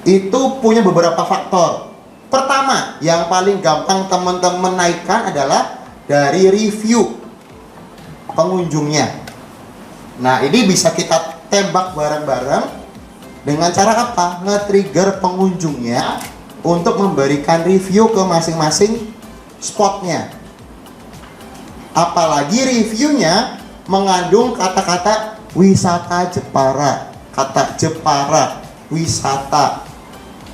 itu punya beberapa faktor. Pertama, yang paling gampang teman-teman naikkan adalah dari review pengunjungnya. Nah, ini bisa kita tembak bareng-bareng dengan cara apa? Nge-trigger pengunjungnya untuk memberikan review ke masing-masing spotnya. Apalagi reviewnya mengandung kata-kata wisata Jepara, kata Jepara, wisata.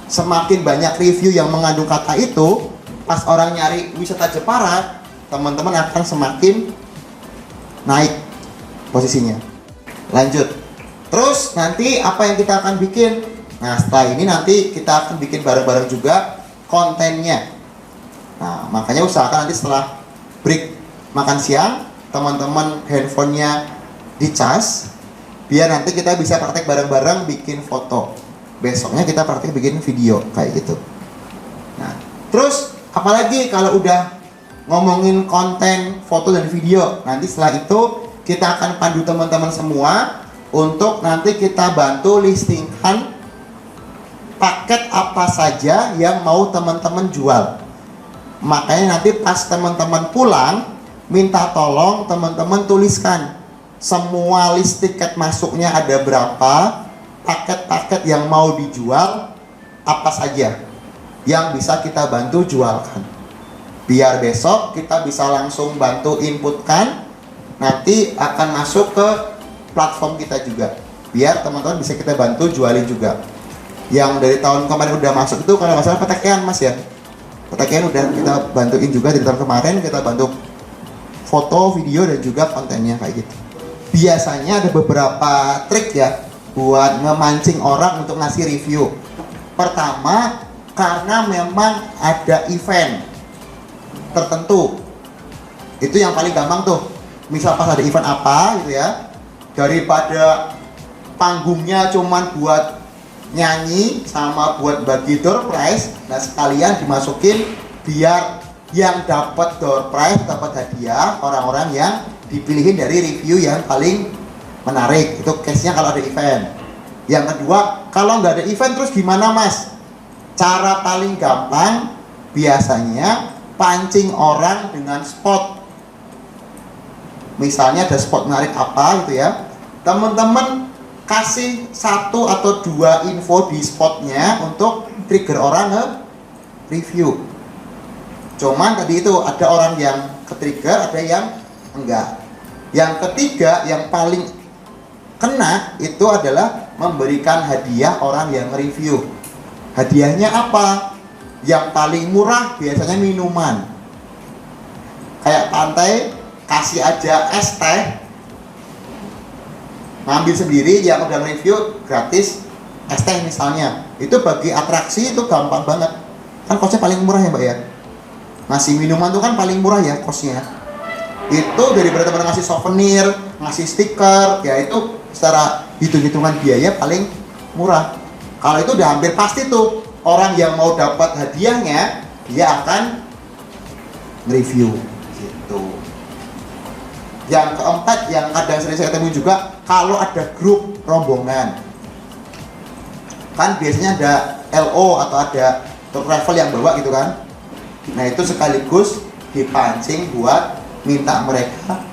Semakin banyak review yang mengandung kata itu, pas orang nyari wisata Jepara, teman-teman akan semakin naik posisinya. Lanjut. Terus nanti apa yang kita akan bikin? Nah, setelah ini nanti kita akan bikin bareng-bareng juga kontennya. Nah, makanya usahakan nanti setelah break makan siang, teman-teman handphonenya dicas, biar nanti kita bisa praktek bareng-bareng bikin foto. Besoknya kita praktek bikin video kayak gitu. Nah, terus apalagi kalau udah ngomongin konten foto dan video, nanti setelah itu kita akan pandu teman-teman semua untuk nanti kita bantu listingkan paket apa saja yang mau teman-teman jual. Makanya nanti pas teman-teman pulang, minta tolong teman-teman tuliskan semua list tiket masuknya ada berapa, paket-paket yang mau dijual apa saja yang bisa kita bantu jualkan. Biar besok kita bisa langsung bantu inputkan, nanti akan masuk ke platform kita juga. Biar teman-teman bisa kita bantu jualin juga. Yang dari tahun kemarin udah masuk itu kalau masalah petekian Mas ya. Petekian udah kita bantuin juga dari tahun kemarin, kita bantu foto, video, dan juga kontennya kayak gitu. Biasanya ada beberapa trik ya buat ngemancing orang untuk ngasih review. Pertama, karena memang ada event tertentu. Itu yang paling gampang tuh. Misal pas ada event apa gitu ya, daripada panggungnya cuman buat nyanyi sama buat bagi door prize, nah sekalian dimasukin biar yang dapat door prize, dapat hadiah orang-orang yang dipilihin dari review yang paling menarik. Itu case-nya kalau ada event. Yang kedua, kalau nggak ada event terus gimana mas? Cara paling gampang biasanya pancing orang dengan spot. Misalnya ada spot menarik apa gitu ya, teman-teman kasih 1 atau 2 info di spotnya untuk trigger orang nge-review. Cuman tadi itu ada orang yang ke-trigger, ada yang enggak. Yang ketiga yang paling kena itu adalah memberikan hadiah orang yang review. Hadiahnya apa? Yang paling murah biasanya minuman. Kayak pantai kasih aja es teh, ngambil sendiri, yang udah review gratis es teh misalnya. Itu bagi atraksi itu gampang banget. Kan kosnya paling murah ya mbak ya. Ngasih minuman tuh kan paling murah ya kosnya. Itu daripada teman ngasih souvenir, ngasih stiker, ya itu secara hitung-hitungan biaya paling murah. Kalau itu udah hampir pasti tuh orang yang mau dapat hadiahnya dia akan review gitu. Yang keempat yang kadang sering saya temui juga, kalau ada grup rombongan, kan biasanya ada LO atau ada tour travel yang bawa gitu kan. Nah itu sekaligus dipancing buat minta mereka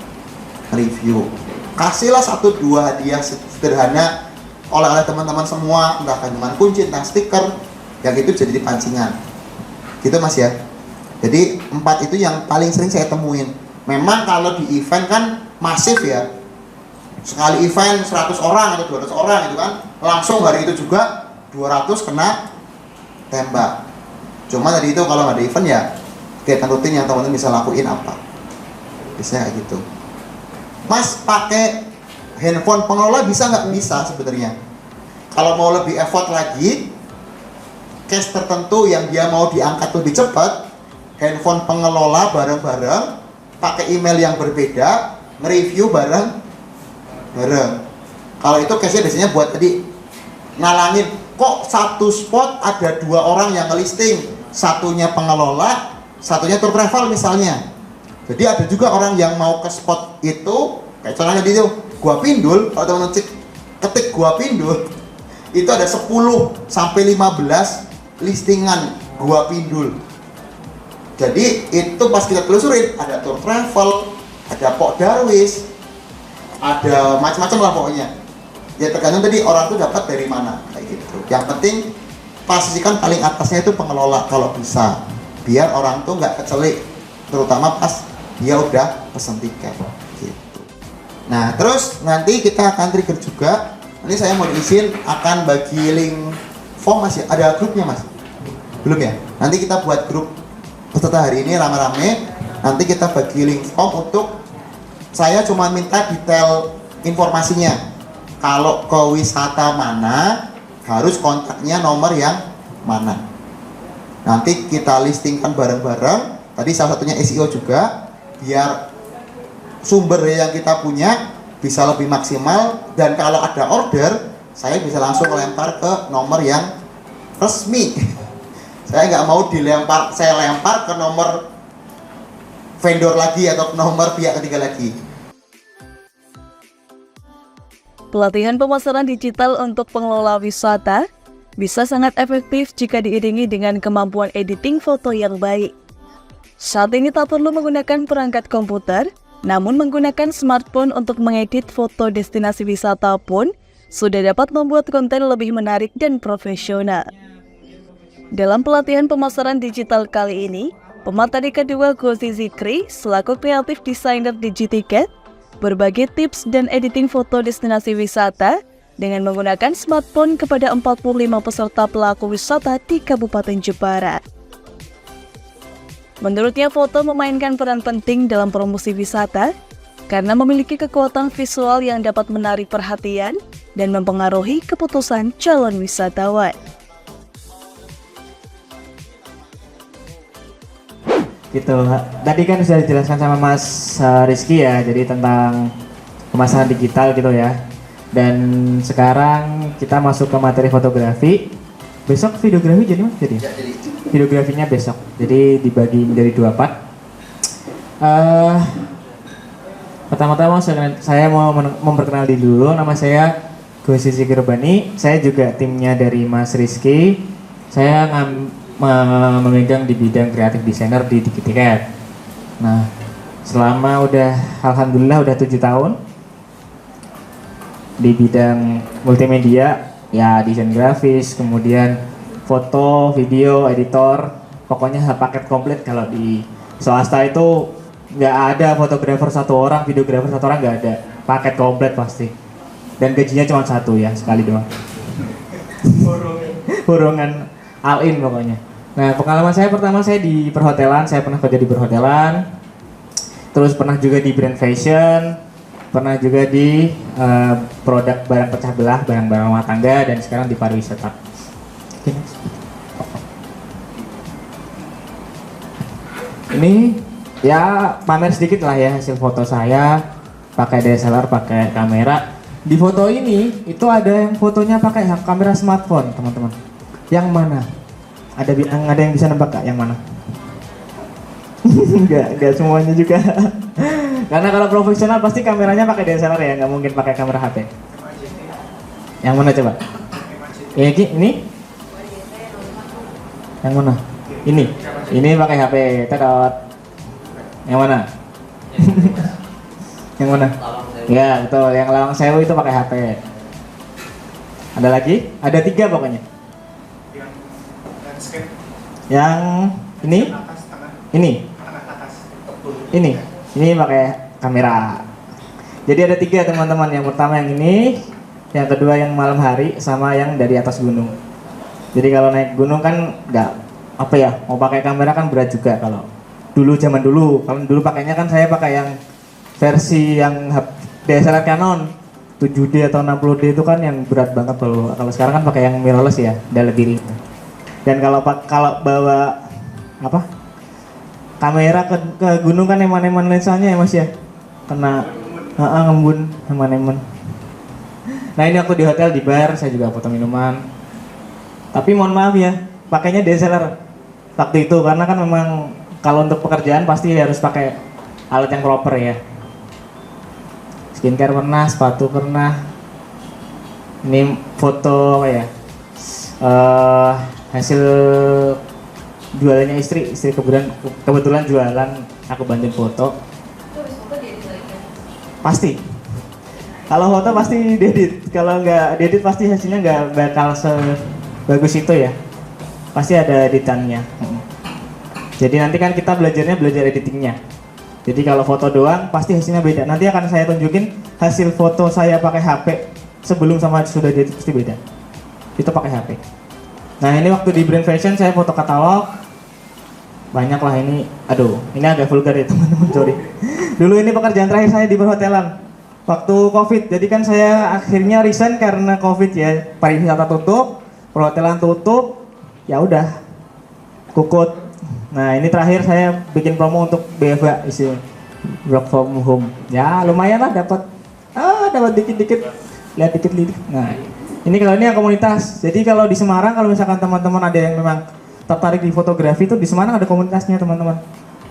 review. Kasihlah 1-2 hadiah sederhana oleh teman-teman semua, entah kandungan kunci, entah stiker, yang itu jadi pancingan gitu mas ya. Jadi 4 itu yang paling sering saya temuin. Memang kalau di event kan masif ya, sekali event 100 orang atau 200 orang itu kan langsung hari itu juga 200 kena tembak. Cuma tadi itu kalau nggak ada event ya kegiatan rutin yang teman-teman bisa lakuin apa, biasanya kayak gitu. Mas pakai handphone pengelola bisa nggak? Bisa sebenarnya. Kalau mau lebih effort lagi, case tertentu yang dia mau diangkat lebih cepat, handphone pengelola bareng-bareng, pakai email yang berbeda, nge-review bareng-bareng. Kalau itu case-nya biasanya buat tadi nalangin, kok satu spot ada 2 orang yang ngelisting, satunya pengelola, satunya tour travel misalnya. Jadi ada juga orang yang mau ke spot itu, kayak contohnya di itu, Gua Pindul. Kalau teman-teman ketik Gua Pindul, itu ada 10 sampai 15 listingan Gua Pindul. Jadi itu pas kita telusurin, ada tour travel, ada Pok Darwis, ada macam-macam lah pokoknya. Ya tergantung tadi orang tuh dapat dari mana kayak gitu. Yang penting pastikan paling atasnya itu pengelola kalau bisa, biar orang tuh nggak kecelik, terutama pas dia udah pesen tiket gitu. Nah terus nanti kita akan trigger juga. Nanti saya mau izin akan bagi link form mas ya. Ada grupnya mas? Belum ya? Nanti kita buat grup peserta hari ini rame-rame. Nanti kita bagi link form untuk, saya cuma minta detail informasinya. Kalau ke wisata mana, harus kontaknya nomor yang mana. Nanti kita listingkan bareng-bareng. Tadi salah satunya SEO juga, biar sumber yang kita punya bisa lebih maksimal. Dan kalau ada order, saya bisa langsung lempar ke nomor yang resmi. Saya nggak mau dilempar, saya lempar ke nomor vendor lagi atau nomor pihak ketiga lagi. Pelatihan pemasaran digital untuk pengelola wisata bisa sangat efektif jika diiringi dengan kemampuan editing foto yang baik. Saat ini tak perlu menggunakan perangkat komputer, namun menggunakan smartphone untuk mengedit foto destinasi wisata pun sudah dapat membuat konten lebih menarik dan profesional. Dalam pelatihan pemasaran digital kali ini, pemateri kedua Gozi Zikri selaku kreatif desainer Digiticket berbagi tips dan editing foto destinasi wisata dengan menggunakan smartphone kepada 45 peserta pelaku wisata di Kabupaten Jepara. Menurutnya, foto memainkan peran penting dalam promosi wisata karena memiliki kekuatan visual yang dapat menarik perhatian dan mempengaruhi keputusan calon wisatawan. Gitu. Tadi kan sudah dijelaskan sama Mas Rizky ya, jadi tentang pemasaran digital gitu ya. Dan sekarang kita masuk ke materi fotografi. Besok videografi jadi mas? Jadi? Videografinya besok. Jadi dibagi menjadi 2 part. Pertama-tama saya mau memperkenalkan diri dulu. Nama saya Gus Sisi Gerbani. Saya juga timnya dari Mas Rizky. Saya memegang di bidang kreatif designer di Dikitiket. Nah, selama alhamdulillah udah 7 tahun di bidang multimedia, ya desain grafis, kemudian foto, video, editor, pokoknya paket komplit. Kalau di swasta itu nggak ada fotografer 1 orang, videografer 1 orang, nggak ada, paket komplit pasti. Dan gajinya cuma 1 ya, sekali doang. Burungan all-in pokoknya. Nah, pengalaman saya pertama saya di perhotelan, saya pernah kerja di perhotelan, terus pernah juga di brand fashion, pernah juga di produk barang pecah belah, barang-barang rumah tangga, dan sekarang di pariwisata. Ini ya pamer sedikit lah ya hasil foto saya, pakai DSLR, pakai kamera. Di foto ini itu ada yang fotonya pakai kamera smartphone, teman-teman. Yang mana? Ada yang bisa nebak gak yang mana? Enggak semuanya juga. Karena kalau profesional pasti kameranya pakai DSLR ya, nggak mungkin pakai kamera HP. Yang mana coba? Ini? Yang mana? Ini pakai HP. Tadot. Yang mana? Yang mana? Ya betul, yang Lawang Sewu itu pakai HP. Ada lagi? Ada 3 pokoknya. Yang ini pakai kamera. Jadi ada 3 teman-teman. Yang pertama yang ini, yang kedua yang malam hari, sama yang dari atas gunung. Jadi kalau naik gunung kan nggak mau pakai kamera kan berat juga. Kalau zaman dulu pakainya kan saya pakai yang versi yang DSLR Canon 7D atau 60D itu kan yang berat banget. Kalau sekarang kan pakai yang mirrorless ya, udah lebih ringan. Dan kalau bawa kamera ke gunung kan eman-eman lensanya ya mas ya, kena ngembun eman-eman. Nah ini aku di hotel, di bar, saya juga foto minuman. Tapi mohon maaf ya, pakainya DSLR waktu itu karena kan memang kalau untuk pekerjaan pasti harus pakai alat yang proper ya. Skincare pernah, sepatu pernah. Ini foto hasil jualannya istri kebetulan jualan, aku bantuin foto. Pasti kalau foto pasti diedit, kalau nggak diedit pasti hasilnya nggak bakal sebagus itu ya, pasti ada editannya. Jadi nanti kan kita belajar editingnya. Jadi kalau foto doang pasti hasilnya beda. Nanti akan saya tunjukin hasil foto saya pakai HP sebelum sama sudah diedit pasti beda. Itu pakai HP. Nah ini waktu di brand fashion saya foto katalog banyak lah ini. Aduh, ini agak vulgar ya teman-teman, sorry. Dulu ini pekerjaan terakhir saya di perhotelan waktu COVID. Jadi kan saya akhirnya resign karena COVID ya. Pariwisata tutup, perhotelan tutup, ya udah kukut. Nah ini terakhir saya bikin promo untuk BFA, isi work from home. Ya lumayan lah dapat dikit-dikit, lihat dikit-dikit. Nah ini kalau ini yang komunitas. Jadi kalau di Semarang, kalau misalkan teman-teman ada yang memang tertarik di fotografi itu di Semarang ada komunitasnya teman-teman.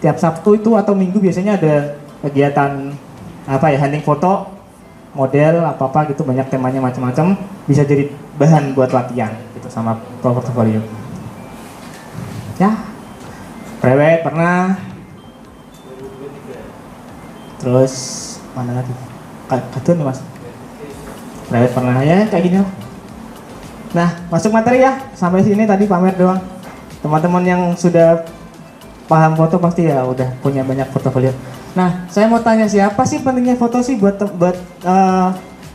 Tiap Sabtu itu atau Minggu biasanya ada kegiatan hunting foto, model apa gitu, banyak temanya macam-macam, bisa jadi bahan buat latihan gitu sama portfolio. Ya, prewed pernah. Terus mana lagi? Kadun nih mas. Prewed pernah ya kayak gini lah. Nah, masuk materi ya. Sampai sini tadi pamer doang. Teman-teman yang sudah paham foto pasti ya udah punya banyak portofolio. Nah, saya mau tanya siapa sih pentingnya foto sih buat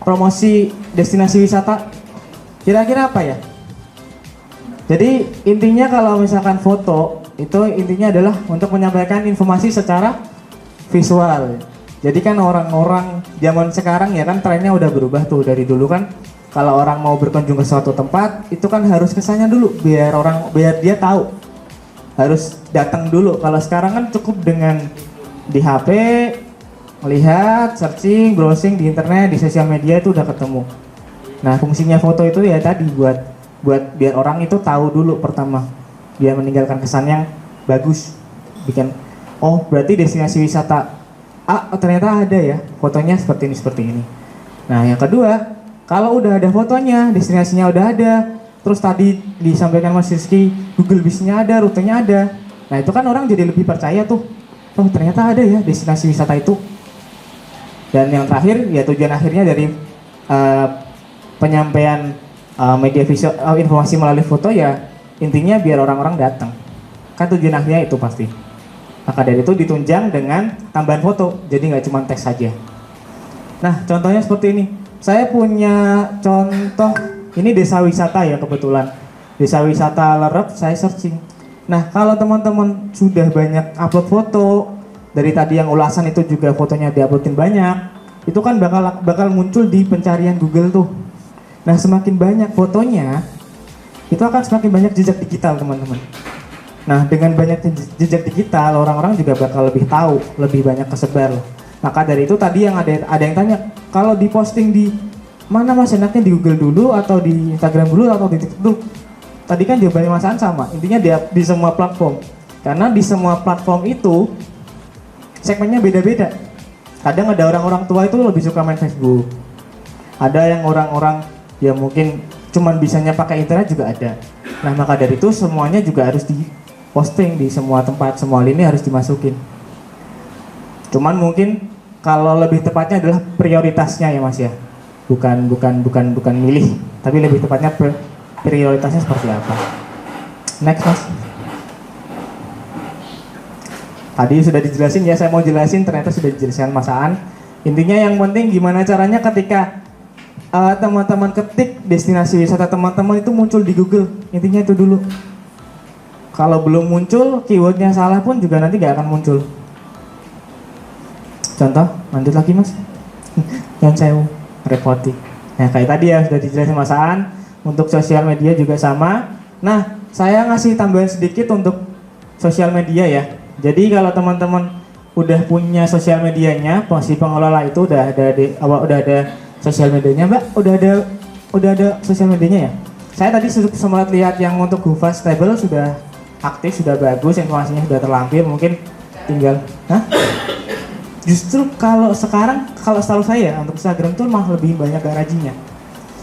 promosi destinasi wisata? Kira-kira apa ya? Jadi intinya kalau misalkan foto itu intinya adalah untuk menyampaikan informasi secara visual. Jadi kan orang-orang zaman sekarang ya kan trennya udah berubah tuh. Dari dulu kan kalau orang mau berkunjung ke suatu tempat itu kan harus kesannya dulu biar dia tahu harus datang dulu. Kalau sekarang kan cukup dengan di HP, melihat, searching, browsing di internet, di sosial media itu udah ketemu. Nah, fungsinya foto itu ya tadi buat biar orang itu tahu dulu pertama, biar meninggalkan kesan yang bagus, bikin oh berarti destinasi wisata ternyata ada ya fotonya seperti ini. Nah, yang kedua, kalau udah ada fotonya, destinasinya udah ada, terus tadi disampaikan Mas Rizky, Google Bisnya ada, rutenya ada. Nah, itu kan orang jadi lebih percaya tuh. Oh, ternyata ada ya destinasi wisata itu. Dan yang terakhir, ya tujuan akhirnya dari penyampaian media visual, informasi melalui foto ya intinya biar orang-orang datang. Kan tujuan akhirnya itu pasti. Maka dari itu ditunjang dengan tambahan foto, jadi nggak cuma teks saja. Nah, contohnya seperti ini. Saya punya contoh, ini desa wisata ya kebetulan. Desa wisata Lerep, saya searching. Nah, kalau teman-teman sudah banyak upload foto, dari tadi yang ulasan itu juga fotonya diuploadin banyak, itu kan bakal muncul di pencarian Google tuh. Nah, semakin banyak fotonya, itu akan semakin banyak jejak digital teman-teman. Nah, dengan banyak jejak digital, orang-orang juga bakal lebih tahu, lebih banyak kesebar. Maka dari itu tadi yang ada yang tanya, kalau diposting di mana Mas enaknya di Google dulu atau di Instagram dulu atau di TikTok dulu? Tadi kan jawabannya Mas An sama, intinya di semua platform. Karena di semua platform itu segmennya beda-beda. Kadang ada orang-orang tua itu lebih suka main Facebook. Ada yang orang-orang yang mungkin cuman bisanya pakai internet juga ada. Nah, maka dari itu semuanya juga harus diposting di semua tempat, semua lini harus dimasukin. Cuman mungkin kalau lebih tepatnya adalah prioritasnya ya Mas ya. Bukan milih, tapi lebih tepatnya prioritasnya seperti apa. Next Mas. Tadi sudah dijelasin ya, saya mau jelasin ternyata sudah dijelaskan Mas Aan. Intinya yang penting gimana caranya ketika teman-teman ketik destinasi wisata teman-teman itu muncul di Google. Intinya itu dulu. Kalau belum muncul, keywordnya salah pun juga nanti gak akan muncul. Contoh, lanjut lagi Mas. Yang saya repoti. Nah, kayak tadi ya sudah dijelasin Mas Aan. Untuk sosial media juga sama. Nah, saya ngasih tambahan sedikit untuk sosial media ya. Jadi kalau teman-teman udah punya sosial medianya, si pengelola itu udah ada sosial medianya, Mbak, udah ada sosial medianya ya. Saya tadi sempat lihat yang untuk GoFast Travel sudah aktif, sudah bagus, informasinya sudah terlampir, mungkin tinggal. Justru kalau sekarang, kalau setahu saya untuk Instagram tuh malah lebih banyak garajinya.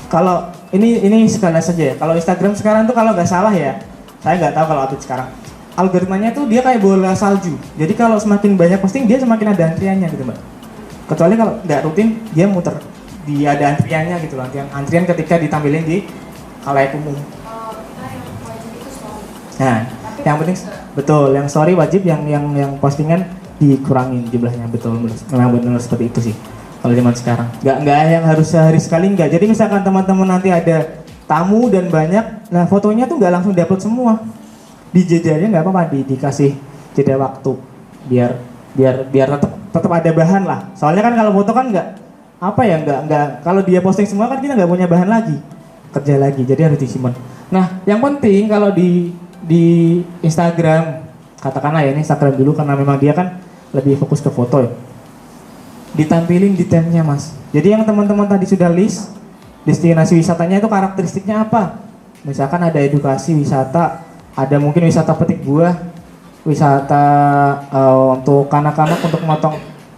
Kalau ini sekalian saja ya. Kalau Instagram sekarang tuh kalau nggak salah ya, saya nggak tahu kalau update sekarang. Algoritmanya tuh dia kayak bola salju. Jadi kalau semakin banyak posting dia semakin ada antriannya gitu Mbak. Kecuali kalau nggak rutin dia muter. Dia ada antriannya gitu loh. Antrian ketika ditampilin di khalayak umum. Nah, yang penting betul, yang story wajib, yang postingan dikurangin jumlahnya, betul, memang benar seperti itu sih. Kalau zaman sekarang, nggak yang harus sehari sekali nggak. Jadi misalkan teman-teman nanti ada tamu dan banyak, nah fotonya tuh nggak langsung diupload semua. Di jedanya nggak apa-apa, dikasih jeda waktu biar tetap ada bahan lah. Soalnya kan kalau foto kan nggak kalau dia posting semua kan kita nggak punya bahan lagi, kerja lagi, jadi harus disimpan. Nah, yang penting kalau di Instagram, katakanlah ya ini Instagram dulu karena memang dia kan lebih fokus ke foto ya. Ditampilin detailnya Mas. Jadi yang teman-teman tadi sudah list destinasi wisatanya itu karakteristiknya apa? Misalkan ada edukasi wisata, ada mungkin wisata petik buah, wisata untuk anak-anak untuk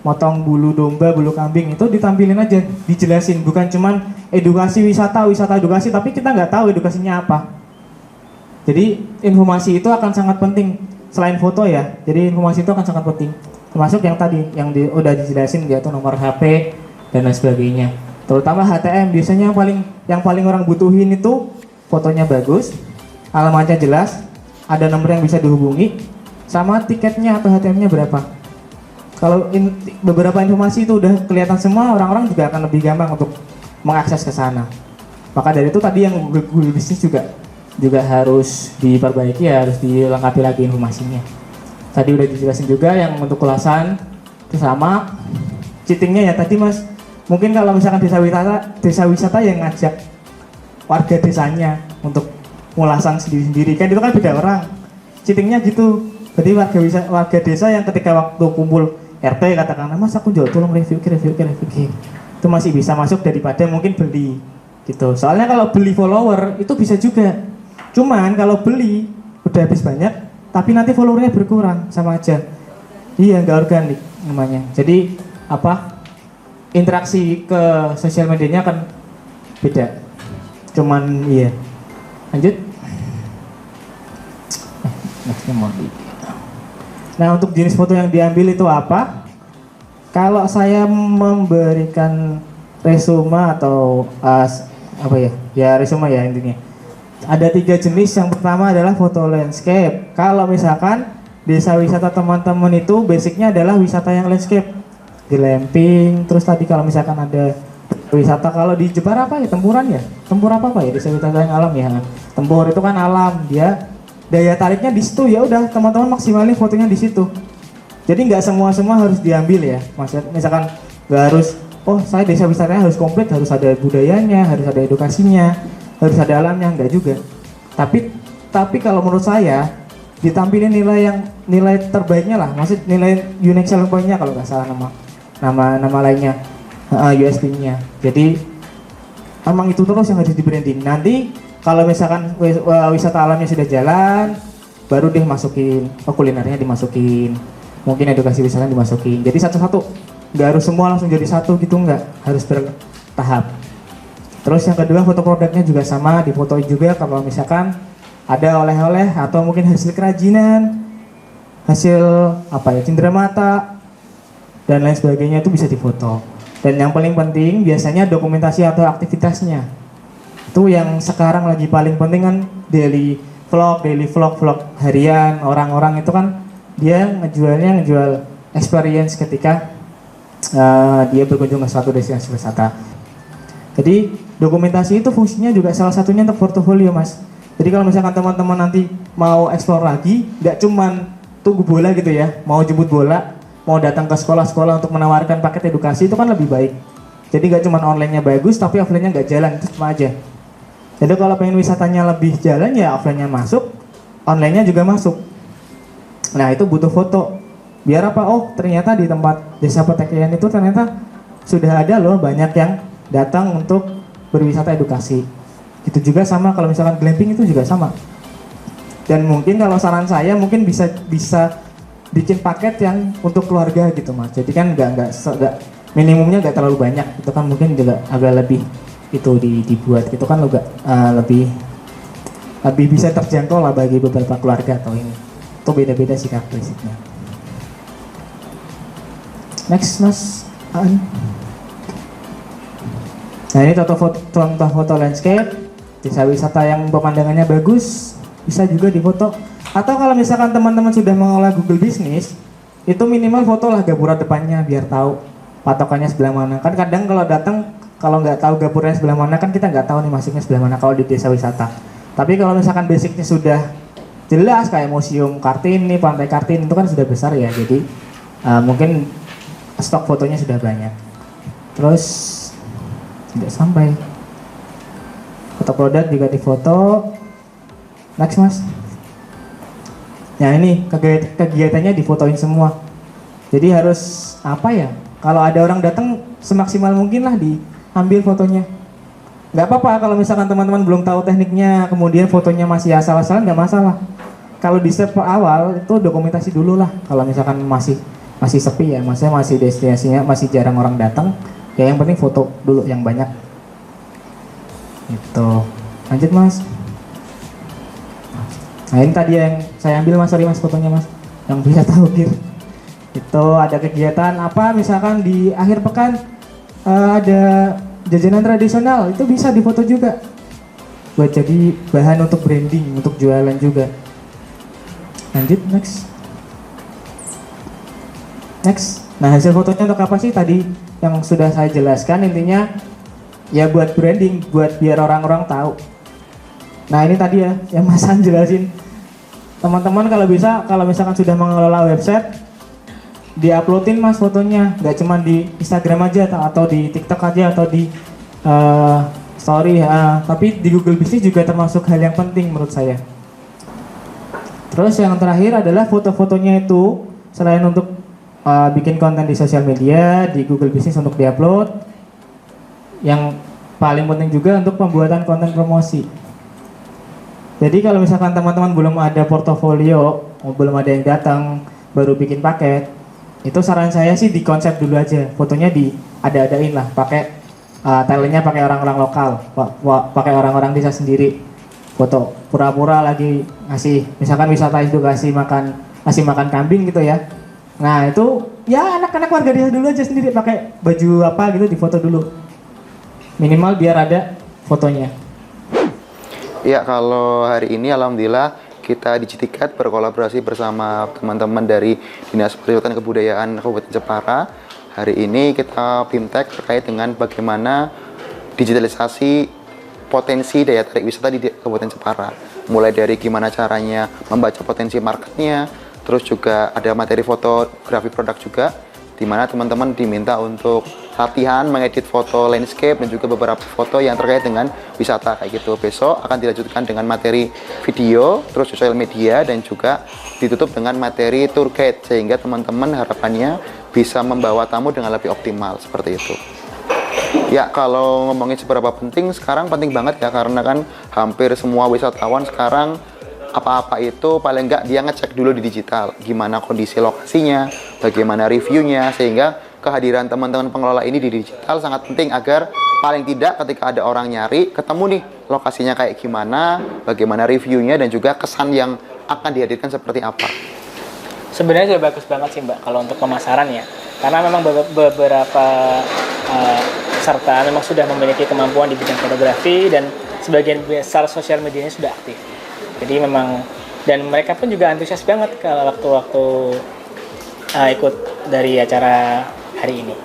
motong bulu domba, bulu kambing, itu ditampilin aja, dijelasin, bukan cuman edukasi wisata edukasi, tapi kita nggak tahu edukasinya apa. Jadi informasi itu akan sangat penting selain foto ya. Jadi informasi itu akan sangat penting. Termasuk yang tadi udah dijelasin yaitu nomor HP dan lain sebagainya. Terutama HTM biasanya yang paling orang butuhin itu fotonya bagus, alamatnya jelas, ada nomor yang bisa dihubungi, sama tiketnya atau HTM-nya berapa. Kalau beberapa informasi itu udah kelihatan semua, orang-orang juga akan lebih gampang untuk mengakses ke sana. Maka dari itu tadi yang Google Business juga harus diperbaiki ya, harus dilengkapi lagi informasinya. Tadi udah dijelasin juga yang untuk ulasan itu sama. Cheatingnya ya tadi Mas, mungkin kalau misalkan desa wisata yang ngajak warga desanya untuk ulasan sendiri-sendiri, kan itu kan beda orang. cheatingnya gitu. Jadi warga desa yang ketika waktu kumpul RT katakanlah, Mas aku jual tolong review itu masih bisa masuk daripada mungkin beli gitu. Soalnya kalau beli follower itu bisa juga. Cuman kalau beli udah habis banyak, tapi nanti followernya berkurang, sama aja. Iya, nggak organik namanya. Jadi interaksi ke sosial medianya akan beda. Cuman iya. Lanjut. Nah, untuk jenis foto yang diambil itu apa? Kalau saya memberikan resume atau resume ya intinya. Ada 3 jenis. Yang pertama adalah foto landscape. Kalau misalkan desa wisata teman-teman itu basicnya adalah wisata yang landscape, glamping. Terus tadi kalau misalkan ada wisata, kalau di Jepara apa ya, tempuran ya, tempur apa ya, desa wisata yang alam ya. Tempur itu kan alam, dia daya tariknya di situ, ya udah teman-teman maksimalin fotonya di situ. Jadi nggak semua harus diambil ya, misalkan nggak harus, oh saya desa wisatanya harus komplit, harus ada budayanya, harus ada edukasinya, harus ada alamnya, nggak juga. Tapi kalau menurut saya ditampilin nilai terbaiknya lah, maksud nilai unique selling point-nya kalau nggak salah nama lainnya, USP-nya. Jadi emang itu terus yang harus di branding. Nanti kalau misalkan wisata alamnya sudah jalan, baru deh masukin kulinernya, dimasukin, mungkin edukasi wisata dimasukin. Jadi satu-satu, nggak harus semua langsung jadi satu gitu, nggak, harus bertahap. Terus yang kedua, foto produknya juga sama, difotoin juga. Kalau misalkan ada oleh-oleh atau mungkin hasil kerajinan, hasil cindera mata dan lain sebagainya, itu bisa difoto. Dan yang paling penting biasanya dokumentasi atau aktivitasnya. Itu yang sekarang lagi paling penting kan, daily vlog harian. Orang-orang itu kan dia ngejual experience ketika dia berkunjung ke suatu destinasi wisata. Jadi dokumentasi itu fungsinya juga salah satunya untuk portofolio, Mas. Jadi kalau misalkan teman-teman nanti mau explore lagi, nggak cuman tunggu bola gitu ya, mau jemput bola, mau datang ke sekolah-sekolah untuk menawarkan paket edukasi, itu kan lebih baik. Jadi nggak cuman online-nya bagus, tapi offline-nya nggak jalan, itu cuma aja. Jadi kalau pengen wisatanya lebih jalan, ya offline-nya masuk, online-nya juga masuk. Nah itu butuh foto. Biar apa? Oh ternyata di tempat desa Petekian itu ternyata sudah ada loh banyak yang datang untuk berwisata edukasi. Itu juga sama kalau misalkan glamping itu juga sama. Dan mungkin kalau saran saya mungkin bisa bikin paket yang untuk keluarga gitu, Mas. Jadi kan nggak minimumnya nggak terlalu banyak. Itu kan mungkin juga agak lebih itu dibuat itu kan lebih bisa terjangkau lah bagi beberapa keluarga atau ini. Itu beda-beda sih karakteristiknya. Next, Mas Aan. Nah ini contoh foto landscape, desa wisata yang pemandangannya bagus, bisa juga difoto. Atau kalau misalkan teman-teman sudah mengolah Google Business, itu minimal foto lah gapura depannya biar tahu patokannya sebelah mana. Kan kadang kalau datang, kalau nggak tahu gapuranya sebelah mana, kan kita nggak tahu nih masuknya sebelah mana kalau di desa wisata. Tapi kalau misalkan basicnya sudah jelas kayak Museum Kartini, Pantai Kartini itu kan sudah besar ya, jadi mungkin stok fotonya sudah banyak. Terus tidak sampai foto produk juga difoto. Next, Mas. Nah ini kegiatannya difotoin semua. Jadi harus kalau ada orang datang semaksimal mungkin lah diambil fotonya. Nggak apa-apa kalau misalkan teman-teman belum tahu tekniknya, kemudian fotonya masih asal-asalan, nggak masalah. Kalau di step awal itu dokumentasi dulu lah. Kalau misalkan masih sepi ya, maksudnya masih destinasinya masih jarang orang datang, ya yang penting foto dulu yang banyak. Gitu. Lanjut, Mas. Nah ini tadi yang saya ambil, Mas, sorry Mas, fotonya, Mas, yang bisa tahu gitu. Itu ada kegiatan apa, misalkan di akhir pekan ada jajanan tradisional, itu bisa difoto juga buat jadi bahan untuk branding, untuk jualan juga. Lanjut, next. Nah hasil fotonya untuk apa sih? Tadi yang sudah saya jelaskan, intinya ya buat branding, buat biar orang-orang tahu. Nah ini tadi ya yang Mas An jelasin, teman-teman kalau misalkan sudah mengelola website, diuploadin, Mas, fotonya, nggak cuma di Instagram aja atau di TikTok aja atau di story, tapi di Google Business juga termasuk hal yang penting menurut saya. Terus yang terakhir adalah foto-fotonya itu selain untuk bikin konten di sosial media, di Google Business untuk diupload, yang paling penting juga untuk pembuatan konten promosi. Jadi kalau misalkan teman-teman belum ada portofolio, belum ada yang datang, baru bikin paket, itu saran saya sih di konsep dulu aja, fotonya ada-adain lah, pakai talentnya pakai orang-orang lokal, pakai orang-orang desa sendiri, foto pura-pura lagi ngasih, misalkan wisata itu ngasih makan kambing gitu ya. Nah itu ya anak-anak warga desa dulu aja sendiri pakai baju apa gitu, difoto dulu, minimal biar ada fotonya. Ya, kalau hari ini alhamdulillah kita di Citikat berkolaborasi bersama teman-teman dari Dinas Pariwisata dan Kebudayaan Kabupaten Jepara. Hari ini kita fintech terkait dengan bagaimana digitalisasi potensi daya tarik wisata di Kabupaten Jepara. Mulai dari gimana caranya membaca potensi marketnya, terus juga ada materi fotografi produk juga, di mana teman-teman diminta untuk latihan mengedit foto landscape dan juga beberapa foto yang terkait dengan wisata kayak gitu. Besok akan dilanjutkan dengan materi video, terus sosial media, dan juga ditutup dengan materi tour guide, sehingga teman-teman harapannya bisa membawa tamu dengan lebih optimal seperti itu. Ya, kalau ngomongin seberapa penting, sekarang penting banget ya, karena kan hampir semua wisatawan sekarang apa-apa itu paling enggak dia ngecek dulu di digital, gimana kondisi lokasinya, bagaimana reviewnya, sehingga kehadiran teman-teman pengelola ini di digital sangat penting agar paling tidak ketika ada orang nyari, ketemu nih lokasinya kayak gimana, bagaimana reviewnya, dan juga kesan yang akan dihadirkan seperti apa. Sebenarnya sudah bagus banget sih Mbak kalau untuk pemasaran ya, karena memang beberapa peserta memang sudah memiliki kemampuan di bidang fotografi dan sebagian besar sosial medianya sudah aktif. Jadi memang, dan mereka pun juga antusias banget kalau waktu-waktu ikut dari acara hari ini.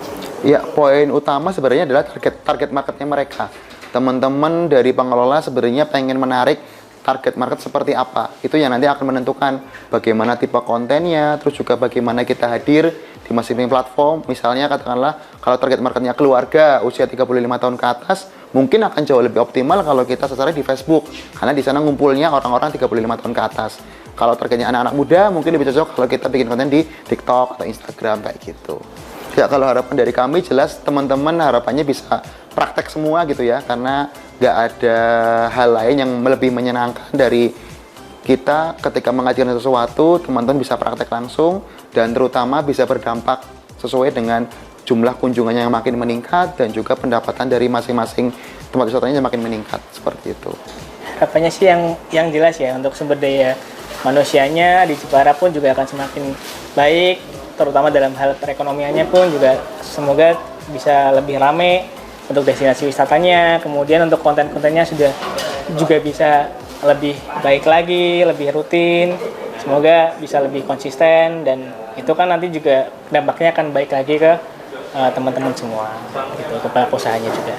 Ya, poin utama sebenarnya adalah target marketnya mereka. Teman-teman dari pengelola sebenarnya pengen menarik target market seperti apa. Itu yang nanti akan menentukan bagaimana tipe kontennya, terus juga bagaimana kita hadir di masing-masing platform. Misalnya katakanlah kalau target marketnya keluarga usia 35 tahun ke atas, mungkin akan jauh lebih optimal kalau kita secara di Facebook, karena di sana ngumpulnya orang-orang 35 tahun ke atas. Kalau targetnya anak-anak muda, mungkin lebih cocok kalau kita bikin konten di TikTok atau Instagram kayak gitu. Ya, kalau harapan dari kami jelas teman-teman harapannya bisa praktek semua gitu ya, karena nggak ada hal lain yang lebih menyenangkan dari kita ketika mengajarkan sesuatu, teman-teman bisa praktek langsung dan terutama bisa berdampak sesuai dengan jumlah kunjungannya yang makin meningkat dan juga pendapatan dari masing-masing tempat wisatanya yang makin meningkat, seperti itu. Harapannya sih yang jelas ya, untuk sumber daya manusianya di Jepara pun juga akan semakin baik, terutama dalam hal perekonomiannya pun juga semoga bisa lebih rame untuk destinasi wisatanya, kemudian untuk konten-kontennya sudah juga bisa lebih baik lagi, lebih rutin, semoga bisa lebih konsisten, dan itu kan nanti juga dampaknya akan baik lagi ke teman-teman semua, gitu, ke pelaku usahanya juga.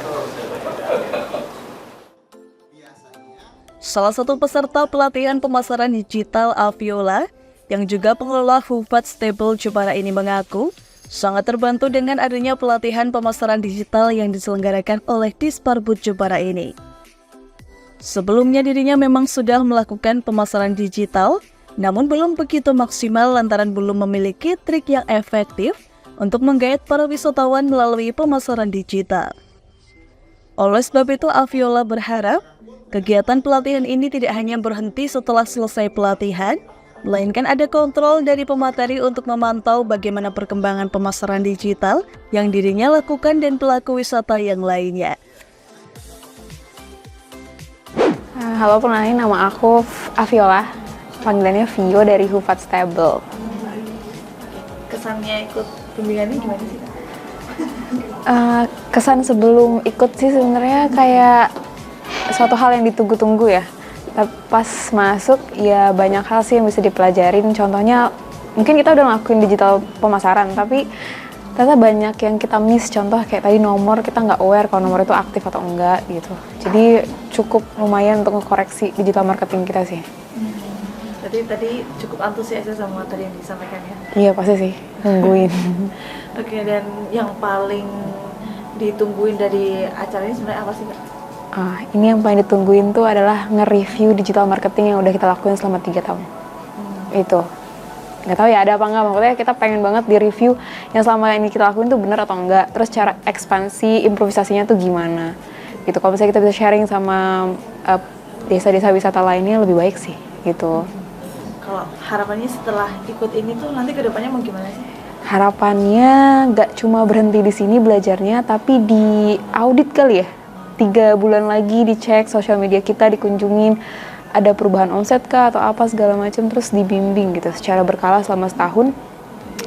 Salah satu peserta pelatihan pemasaran digital Aviola yang juga pengelola Hufat Stable Jepara ini mengaku sangat terbantu dengan adanya pelatihan pemasaran digital yang diselenggarakan oleh Disparbud Jepara ini. Sebelumnya dirinya memang sudah melakukan pemasaran digital, namun belum begitu maksimal lantaran belum memiliki trik yang efektif untuk menggait para wisatawan melalui pemasaran digital. Oleh sebab itu, Aviola berharap kegiatan pelatihan ini tidak hanya berhenti setelah selesai pelatihan, melainkan ada kontrol dari pemateri untuk memantau bagaimana perkembangan pemasaran digital yang dirinya lakukan dan pelaku wisata yang lainnya. Halo, perkenalkan nama aku Aviola, panggilannya Vio dari Hufat Stable. Kesannya ikut bimbingan ini gimana sih? Kesan sebelum ikut sih sebenarnya kayak suatu hal yang ditunggu-tunggu ya. Pas masuk ya banyak hal sih yang bisa dipelajarin. Contohnya mungkin kita udah ngelakuin digital pemasaran, tapi ternyata banyak yang kita miss. Contoh kayak tadi nomor, kita nggak aware kalau nomor itu aktif atau enggak gitu. Jadi cukup lumayan untuk ngekoreksi digital marketing kita sih. Jadi tadi cukup antusias sama materi yang disampaikan ya? Iya pasti sih, nungguin. Oke, dan yang paling ditungguin dari acara ini sebenarnya apa sih Kak? Ini yang paling ditungguin tuh adalah nge-review digital marketing yang udah kita lakuin selama 3 tahun. itu nggak tahu ya ada apa nggak, maksudnya kita pengen banget di review yang selama ini kita lakuin tuh bener atau enggak, terus cara ekspansi improvisasinya tuh gimana gitu. Kalau misalnya kita bisa sharing sama desa-desa wisata lainnya lebih baik sih gitu. Kalau harapannya setelah ikut ini tuh nanti kedepannya mau gimana sih? Harapannya nggak cuma berhenti di sini belajarnya, tapi di audit kali ya, 3 bulan lagi dicek sosial media kita, dikunjungin ada perubahan omset kah atau apa segala macam, terus dibimbing gitu secara berkala selama setahun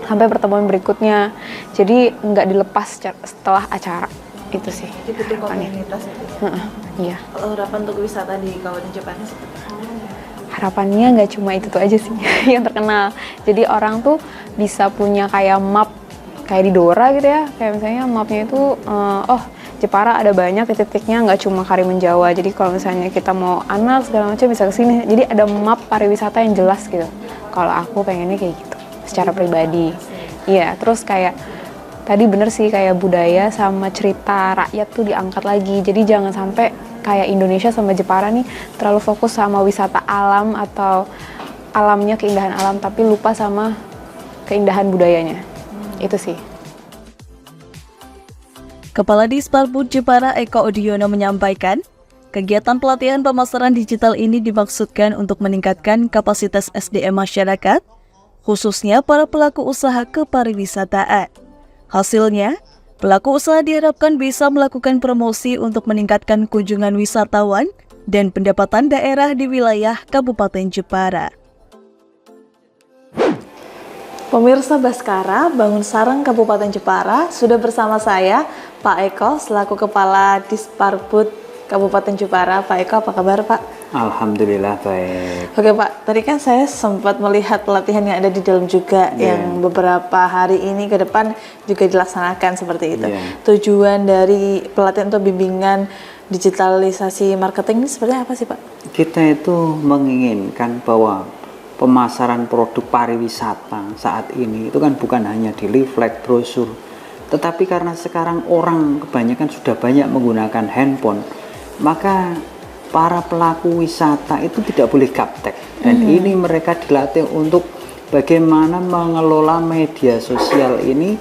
sampai pertemuan berikutnya. Jadi nggak dilepas setelah acara itu sih. Dibutuhkan harapannya. komunitas itu. Iya. Kalau harapan untuk wisata di Kabupaten Jepara seperti apa? Harapannya nggak cuma itu tuh aja sih yang terkenal. Jadi orang tuh bisa punya kayak map kayak di Dora gitu ya. Kayak misalnya mapnya itu Jepara ada banyak titik-titiknya, nggak cuma Karimun Jawa. Jadi kalau misalnya kita mau anak segala macam bisa kesini. Jadi ada map pariwisata yang jelas gitu. Kalau aku pengennya kayak gitu, secara pribadi. Iya, terus kayak tadi bener sih kayak budaya sama cerita rakyat tuh diangkat lagi. Jadi jangan sampai kayak Indonesia sama Jepara nih terlalu fokus sama wisata alam atau alamnya, keindahan alam, tapi lupa sama keindahan budayanya. Itu sih. Kepala Disparbud Jepara Eko Udiono menyampaikan, kegiatan pelatihan pemasaran digital ini dimaksudkan untuk meningkatkan kapasitas SDM masyarakat, khususnya para pelaku usaha kepariwisataan. Hasilnya, pelaku usaha diharapkan bisa melakukan promosi untuk meningkatkan kunjungan wisatawan dan pendapatan daerah di wilayah Kabupaten Jepara. Pemirsa Baskara, Bangun Sareng Kabupaten Jepara, sudah bersama saya, Pak Eko, selaku Kepala Disparbud Kabupaten Jepara. Pak Eko, apa kabar Pak? Alhamdulillah baik. Oke Pak, tadi kan saya sempat melihat pelatihan yang ada di dalam juga, yang beberapa hari ini ke depan juga dilaksanakan seperti itu. Tujuan dari pelatihan atau bimbingan digitalisasi marketing ini sebenarnya apa sih Pak? Kita itu menginginkan bahwa pemasaran produk pariwisata saat ini itu kan bukan hanya di leaflet, brosur, tetapi karena sekarang orang kebanyakan sudah banyak menggunakan handphone, maka para pelaku wisata itu tidak boleh gaptek. Dan ini mereka dilatih untuk bagaimana mengelola media sosial ini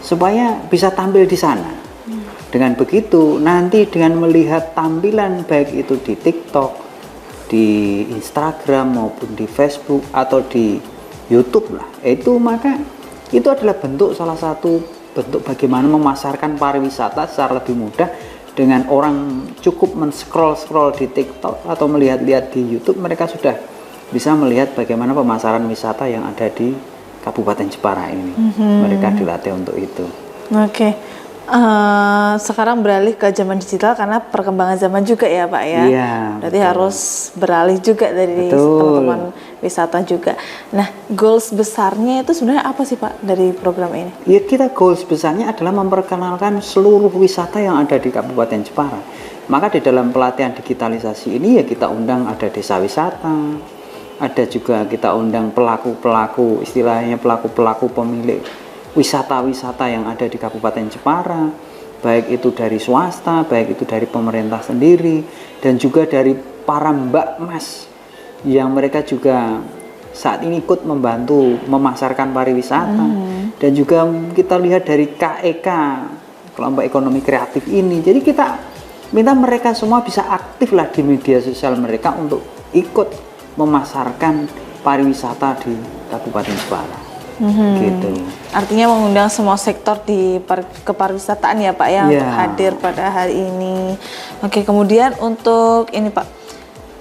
supaya bisa tampil di sana. Dengan begitu, nanti dengan melihat tampilan baik itu di TikTok, di Instagram maupun di Facebook atau di YouTube lah, maka itu adalah salah satu bentuk bagaimana memasarkan pariwisata secara lebih mudah. Dengan orang cukup men-scroll di TikTok atau melihat-lihat di YouTube, mereka sudah bisa melihat bagaimana pemasaran wisata yang ada di Kabupaten Jepara ini. Mereka dilatih untuk itu. Oke. Sekarang beralih ke zaman digital karena perkembangan zaman juga ya Pak ya. Iya, berarti harus beralih juga dari teman-teman wisata juga. Nah, goals besarnya itu sebenarnya apa sih Pak dari program ini? Ya, kita goals besarnya adalah memperkenalkan seluruh wisata yang ada di Kabupaten Jepara. Maka di dalam pelatihan digitalisasi ini ya kita undang ada desa wisata, ada juga kita undang pelaku-pelaku, istilahnya pelaku-pelaku pemilik wisata-wisata yang ada di Kabupaten Jepara, baik itu dari swasta, baik itu dari pemerintah sendiri, dan juga dari para mbak mas yang mereka juga saat ini ikut membantu memasarkan pariwisata. Dan juga kita lihat dari KEK, kelompok ekonomi kreatif ini. Jadi kita minta mereka semua bisa aktif lah di media sosial mereka untuk ikut memasarkan pariwisata di Kabupaten Jepara. Gitu. Artinya mengundang semua sektor di kepariwisataan ya Pak ya, untuk hadir pada hari ini. Oke, kemudian untuk ini Pak,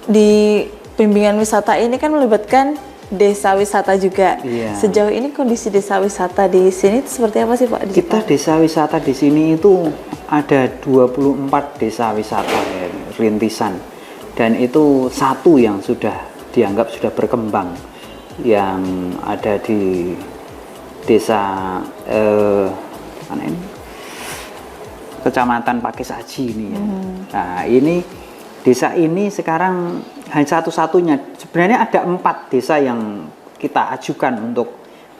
di bimbingan wisata ini kan melibatkan desa wisata juga. Sejauh ini kondisi desa wisata di sini seperti apa sih Pak? Kita desa wisata di sini itu ada 24 desa wisata ya, rintisan, dan itu satu yang sudah dianggap sudah berkembang, yang ada di desa mana ini? Kecamatan Pakesaji ini ya. Nah, ini desa ini sekarang hanya satu-satunya. Sebenarnya ada 4 desa yang kita ajukan untuk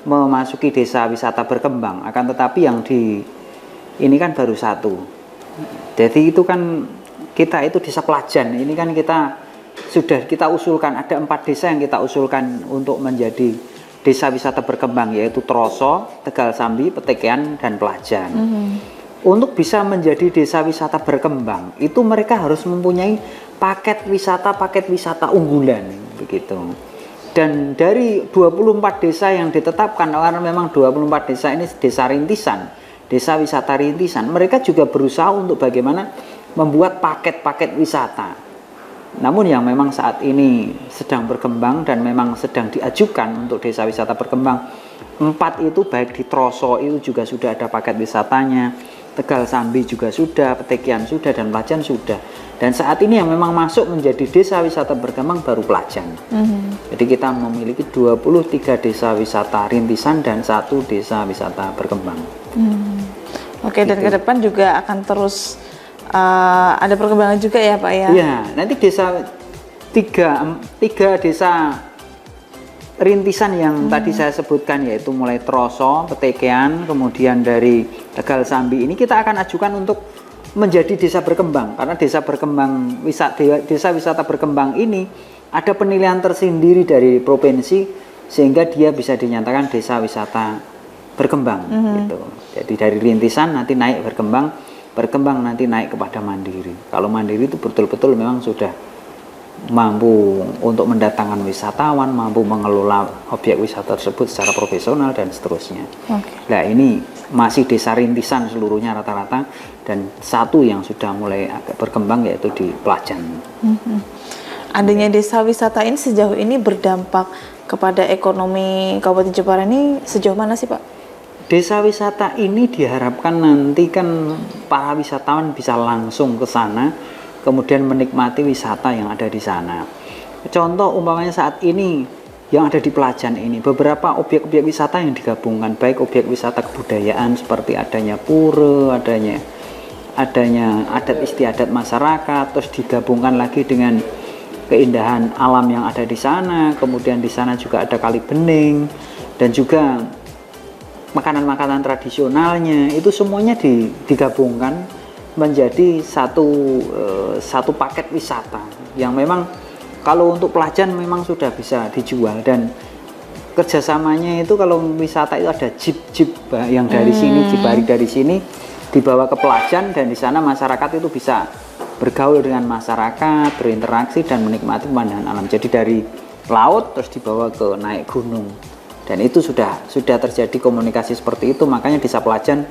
memasuki desa wisata berkembang, akan tetapi yang di ini kan baru 1. Jadi itu kan kita itu desa Pelajan, ini kan kita sudah kita usulkan, ada 4 desa yang kita usulkan untuk menjadi desa wisata berkembang, yaitu Troso, Tegal Sambi, Petekean, dan Pelajan. Untuk bisa menjadi desa wisata berkembang, itu mereka harus mempunyai paket wisata unggulan, begitu. Dan dari 24 desa yang ditetapkan, karena memang 24 desa ini desa rintisan, desa wisata rintisan, mereka juga berusaha untuk bagaimana membuat paket-paket wisata. Namun yang memang saat ini sedang berkembang dan memang sedang diajukan untuk desa wisata berkembang, 4 itu baik di Troso itu juga sudah ada paket wisatanya, Tegal Sambi juga sudah, Petekian sudah, dan Pelajan sudah. Dan saat ini yang memang masuk menjadi desa wisata berkembang baru Pelajan. Jadi kita memiliki 23 desa wisata rintisan dan 1 desa wisata berkembang. Oke, dan ke depan juga akan terus ada perkembangan juga ya Pak ya? Iya, nanti tiga desa rintisan yang tadi saya sebutkan, yaitu mulai Troso, Petekean, kemudian dari Tegal Sambi, ini kita akan ajukan untuk menjadi desa berkembang, karena desa wisata berkembang ini ada penilaian tersendiri dari provinsi sehingga dia bisa dinyatakan desa wisata berkembang gitu. Jadi dari rintisan nanti naik berkembang nanti naik kepada mandiri. Kalau mandiri itu betul-betul memang sudah mampu untuk mendatangkan wisatawan, mampu mengelola objek wisata tersebut secara profesional dan seterusnya. Nah ini masih desa rintisan seluruhnya rata-rata, dan 1 yang sudah mulai agak berkembang yaitu di Pelajan. Adanya desa wisata ini sejauh ini berdampak kepada ekonomi Kabupaten Jepara ini sejauh mana sih Pak? Desa wisata ini diharapkan nanti kan para wisatawan bisa langsung ke sana, kemudian menikmati wisata yang ada di sana. Contoh umpamanya saat ini yang ada di Pelajan ini, beberapa objek-objek wisata yang digabungkan, baik objek wisata kebudayaan seperti adanya pura, adanya adat istiadat masyarakat, terus digabungkan lagi dengan keindahan alam yang ada di sana, kemudian di sana juga ada kali bening, dan juga makanan-makanan tradisionalnya, itu semuanya digabungkan menjadi satu paket wisata yang memang kalau untuk Pelajan memang sudah bisa dijual, dan kerjasamanya itu kalau wisata itu ada jeep yang dari sini, jeep dari sini dibawa ke Pelajan, dan di sana masyarakat itu bisa bergaul dengan masyarakat, berinteraksi dan menikmati pemandangan alam. Jadi dari laut terus dibawa ke naik gunung, dan itu sudah terjadi komunikasi seperti itu. Makanya desa Pelajan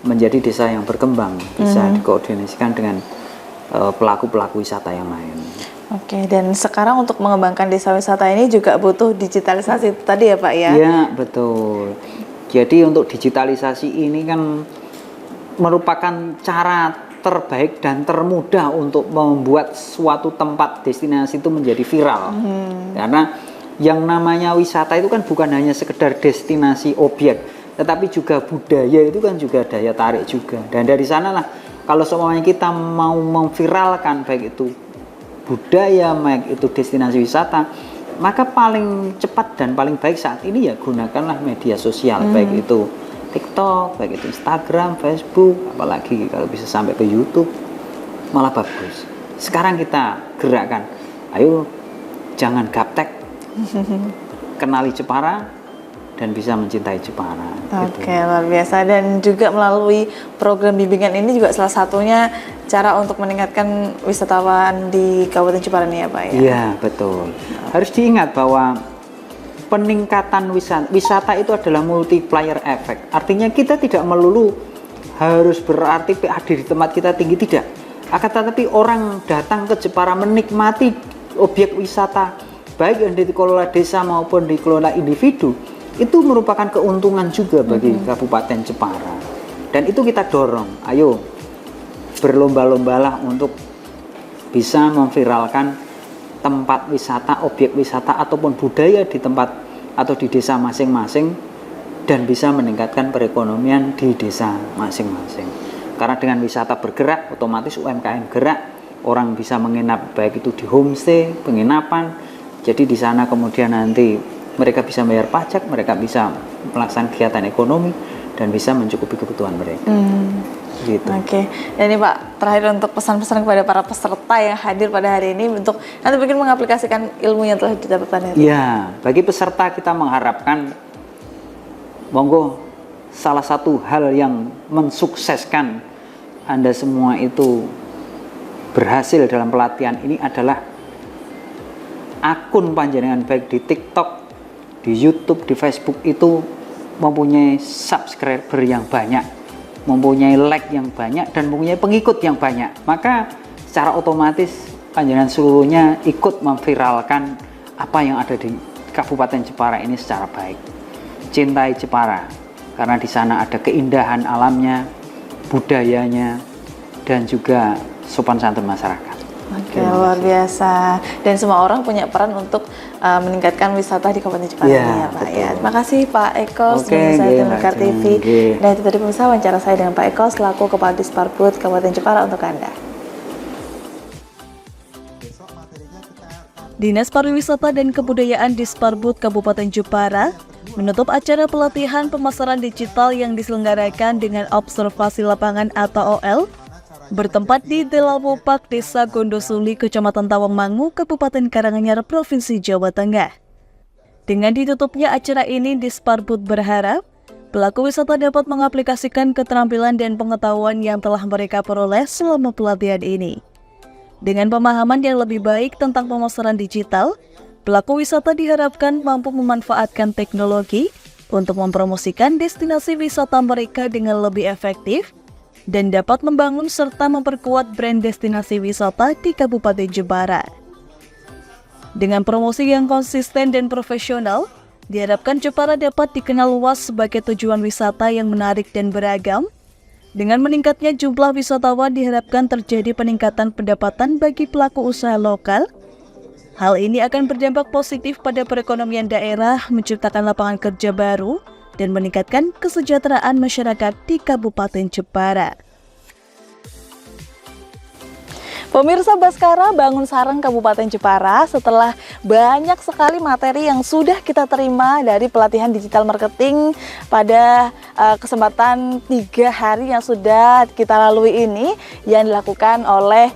menjadi desa yang berkembang, bisa dikoordinasikan dengan pelaku-pelaku wisata yang lain. Oke, dan sekarang untuk mengembangkan desa wisata ini juga butuh digitalisasi tadi ya Pak ya? Iya, betul. Jadi untuk digitalisasi ini kan merupakan cara terbaik dan termudah untuk membuat suatu tempat destinasi itu menjadi viral. Karena yang namanya wisata itu kan bukan hanya sekedar destinasi objek, tetapi juga budaya itu kan juga daya tarik juga. Dan dari sanalah kalau semuanya kita mau memviralkan baik itu budaya, baik itu destinasi wisata, maka paling cepat dan paling baik saat ini ya gunakanlah media sosial, baik itu TikTok, baik itu Instagram, Facebook, apalagi kalau bisa sampai ke YouTube malah bagus. Sekarang kita gerakkan, ayo jangan gaptek, kenali Jepara dan bisa mencintai Jepara. Oke, luar biasa. Dan juga melalui program bimbingan ini juga salah satunya cara untuk meningkatkan wisatawan di Kabupaten Jepara ini ya Pak ya? Iya, betul. Harus diingat bahwa peningkatan wisata itu adalah multiplier effect. Artinya kita tidak melulu harus berarti PAD di tempat kita tinggi, tidak. Akan tetapi orang datang ke Jepara menikmati objek wisata baik yang dikelola desa maupun dikelola individu, itu merupakan keuntungan juga bagi Kabupaten Jepara. Dan itu kita dorong, ayo berlomba-lombalah untuk bisa memviralkan tempat wisata, objek wisata ataupun budaya di tempat atau di desa masing-masing, dan bisa meningkatkan perekonomian di desa masing-masing. Karena dengan wisata bergerak, otomatis UMKM gerak, orang bisa menginap baik itu di homestay, penginapan. Jadi di sana kemudian nanti mereka bisa bayar pajak, mereka bisa melaksanakan kegiatan ekonomi dan bisa mencukupi kebutuhan mereka. gitu. Oke, dan ini Pak, terakhir untuk pesan-pesan kepada para peserta yang hadir pada hari ini untuk nanti mungkin mengaplikasikan ilmu yang telah didapatkan hari ini. Ya, bagi peserta kita mengharapkan monggo salah satu hal yang mensukseskan Anda semua itu berhasil dalam pelatihan ini adalah akun panjenengan baik di TikTok, di YouTube, di Facebook itu mempunyai subscriber yang banyak, mempunyai like yang banyak, dan mempunyai pengikut yang banyak. Maka secara otomatis panjenengan seluruhnya ikut memviralkan apa yang ada di Kabupaten Jepara ini secara baik. Cintai Jepara, karena di sana ada keindahan alamnya, budayanya, dan juga sopan santun masyarakat. Oke, luar biasa. Dan semua orang punya peran untuk meningkatkan wisata di Kabupaten Jepara ini ya Pak. Ya. Terima kasih Pak Eko, sebelumnya saya di Melingkar TV. Dan itu tadi pemirsa wawancara saya dengan Pak Eko selaku Kepala Disparbud Kabupaten Jepara untuk Anda. Dinas Pariwisata dan Kebudayaan Disparbud Kabupaten Jepara menutup acara pelatihan pemasaran digital yang diselenggarakan dengan observasi lapangan atau OL bertempat di Delawopak, Desa Gondosuli, Kecamatan Tawangmangu, Kabupaten Karanganyar, Provinsi Jawa Tengah. Dengan ditutupnya acara ini, Disparbud berharap pelaku wisata dapat mengaplikasikan keterampilan dan pengetahuan yang telah mereka peroleh selama pelatihan ini. Dengan pemahaman yang lebih baik tentang pemasaran digital, pelaku wisata diharapkan mampu memanfaatkan teknologi untuk mempromosikan destinasi wisata mereka dengan lebih efektif dan dapat membangun serta memperkuat brand destinasi wisata di Kabupaten Jepara. Dengan promosi yang konsisten dan profesional, diharapkan Jepara dapat dikenal luas sebagai tujuan wisata yang menarik dan beragam. Dengan meningkatnya jumlah wisatawan diharapkan terjadi peningkatan pendapatan bagi pelaku usaha lokal. Hal ini akan berdampak positif pada perekonomian daerah, menciptakan lapangan kerja baru, dan meningkatkan kesejahteraan masyarakat di Kabupaten Jepara. Pemirsa Baskara Bangun Sareng Kabupaten Jepara, setelah banyak sekali materi yang sudah kita terima dari pelatihan digital marketing pada kesempatan 3 hari yang sudah kita lalui ini, yang dilakukan oleh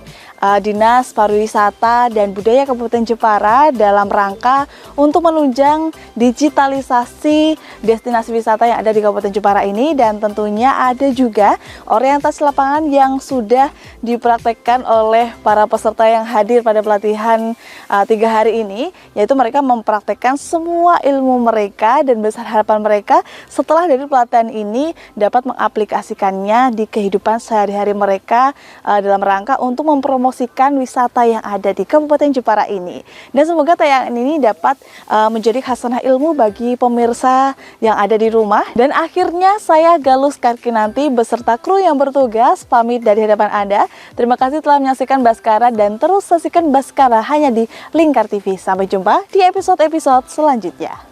Dinas Pariwisata dan Budaya Kabupaten Jepara dalam rangka untuk menunjang digitalisasi destinasi wisata yang ada di Kabupaten Jepara ini, dan tentunya ada juga orientasi lapangan yang sudah dipraktekkan oleh para peserta yang hadir pada pelatihan 3 hari ini, yaitu mereka mempraktekkan semua ilmu mereka dan besar harapan mereka setelah dari pelatihan ini dapat mengaplikasikannya di kehidupan sehari-hari mereka dalam rangka untuk mempromosikan wisata yang ada di Kabupaten Jepara ini. Dan semoga tayangan ini dapat menjadi khasanah ilmu bagi pemirsa yang ada di rumah. Dan akhirnya saya Galus Karkinanti beserta kru yang bertugas pamit dari hadapan Anda. Terima kasih telah menyaksikan Baskara dan terus saksikan Baskara hanya di Lingkar TV. Sampai jumpa di episode-episode selanjutnya.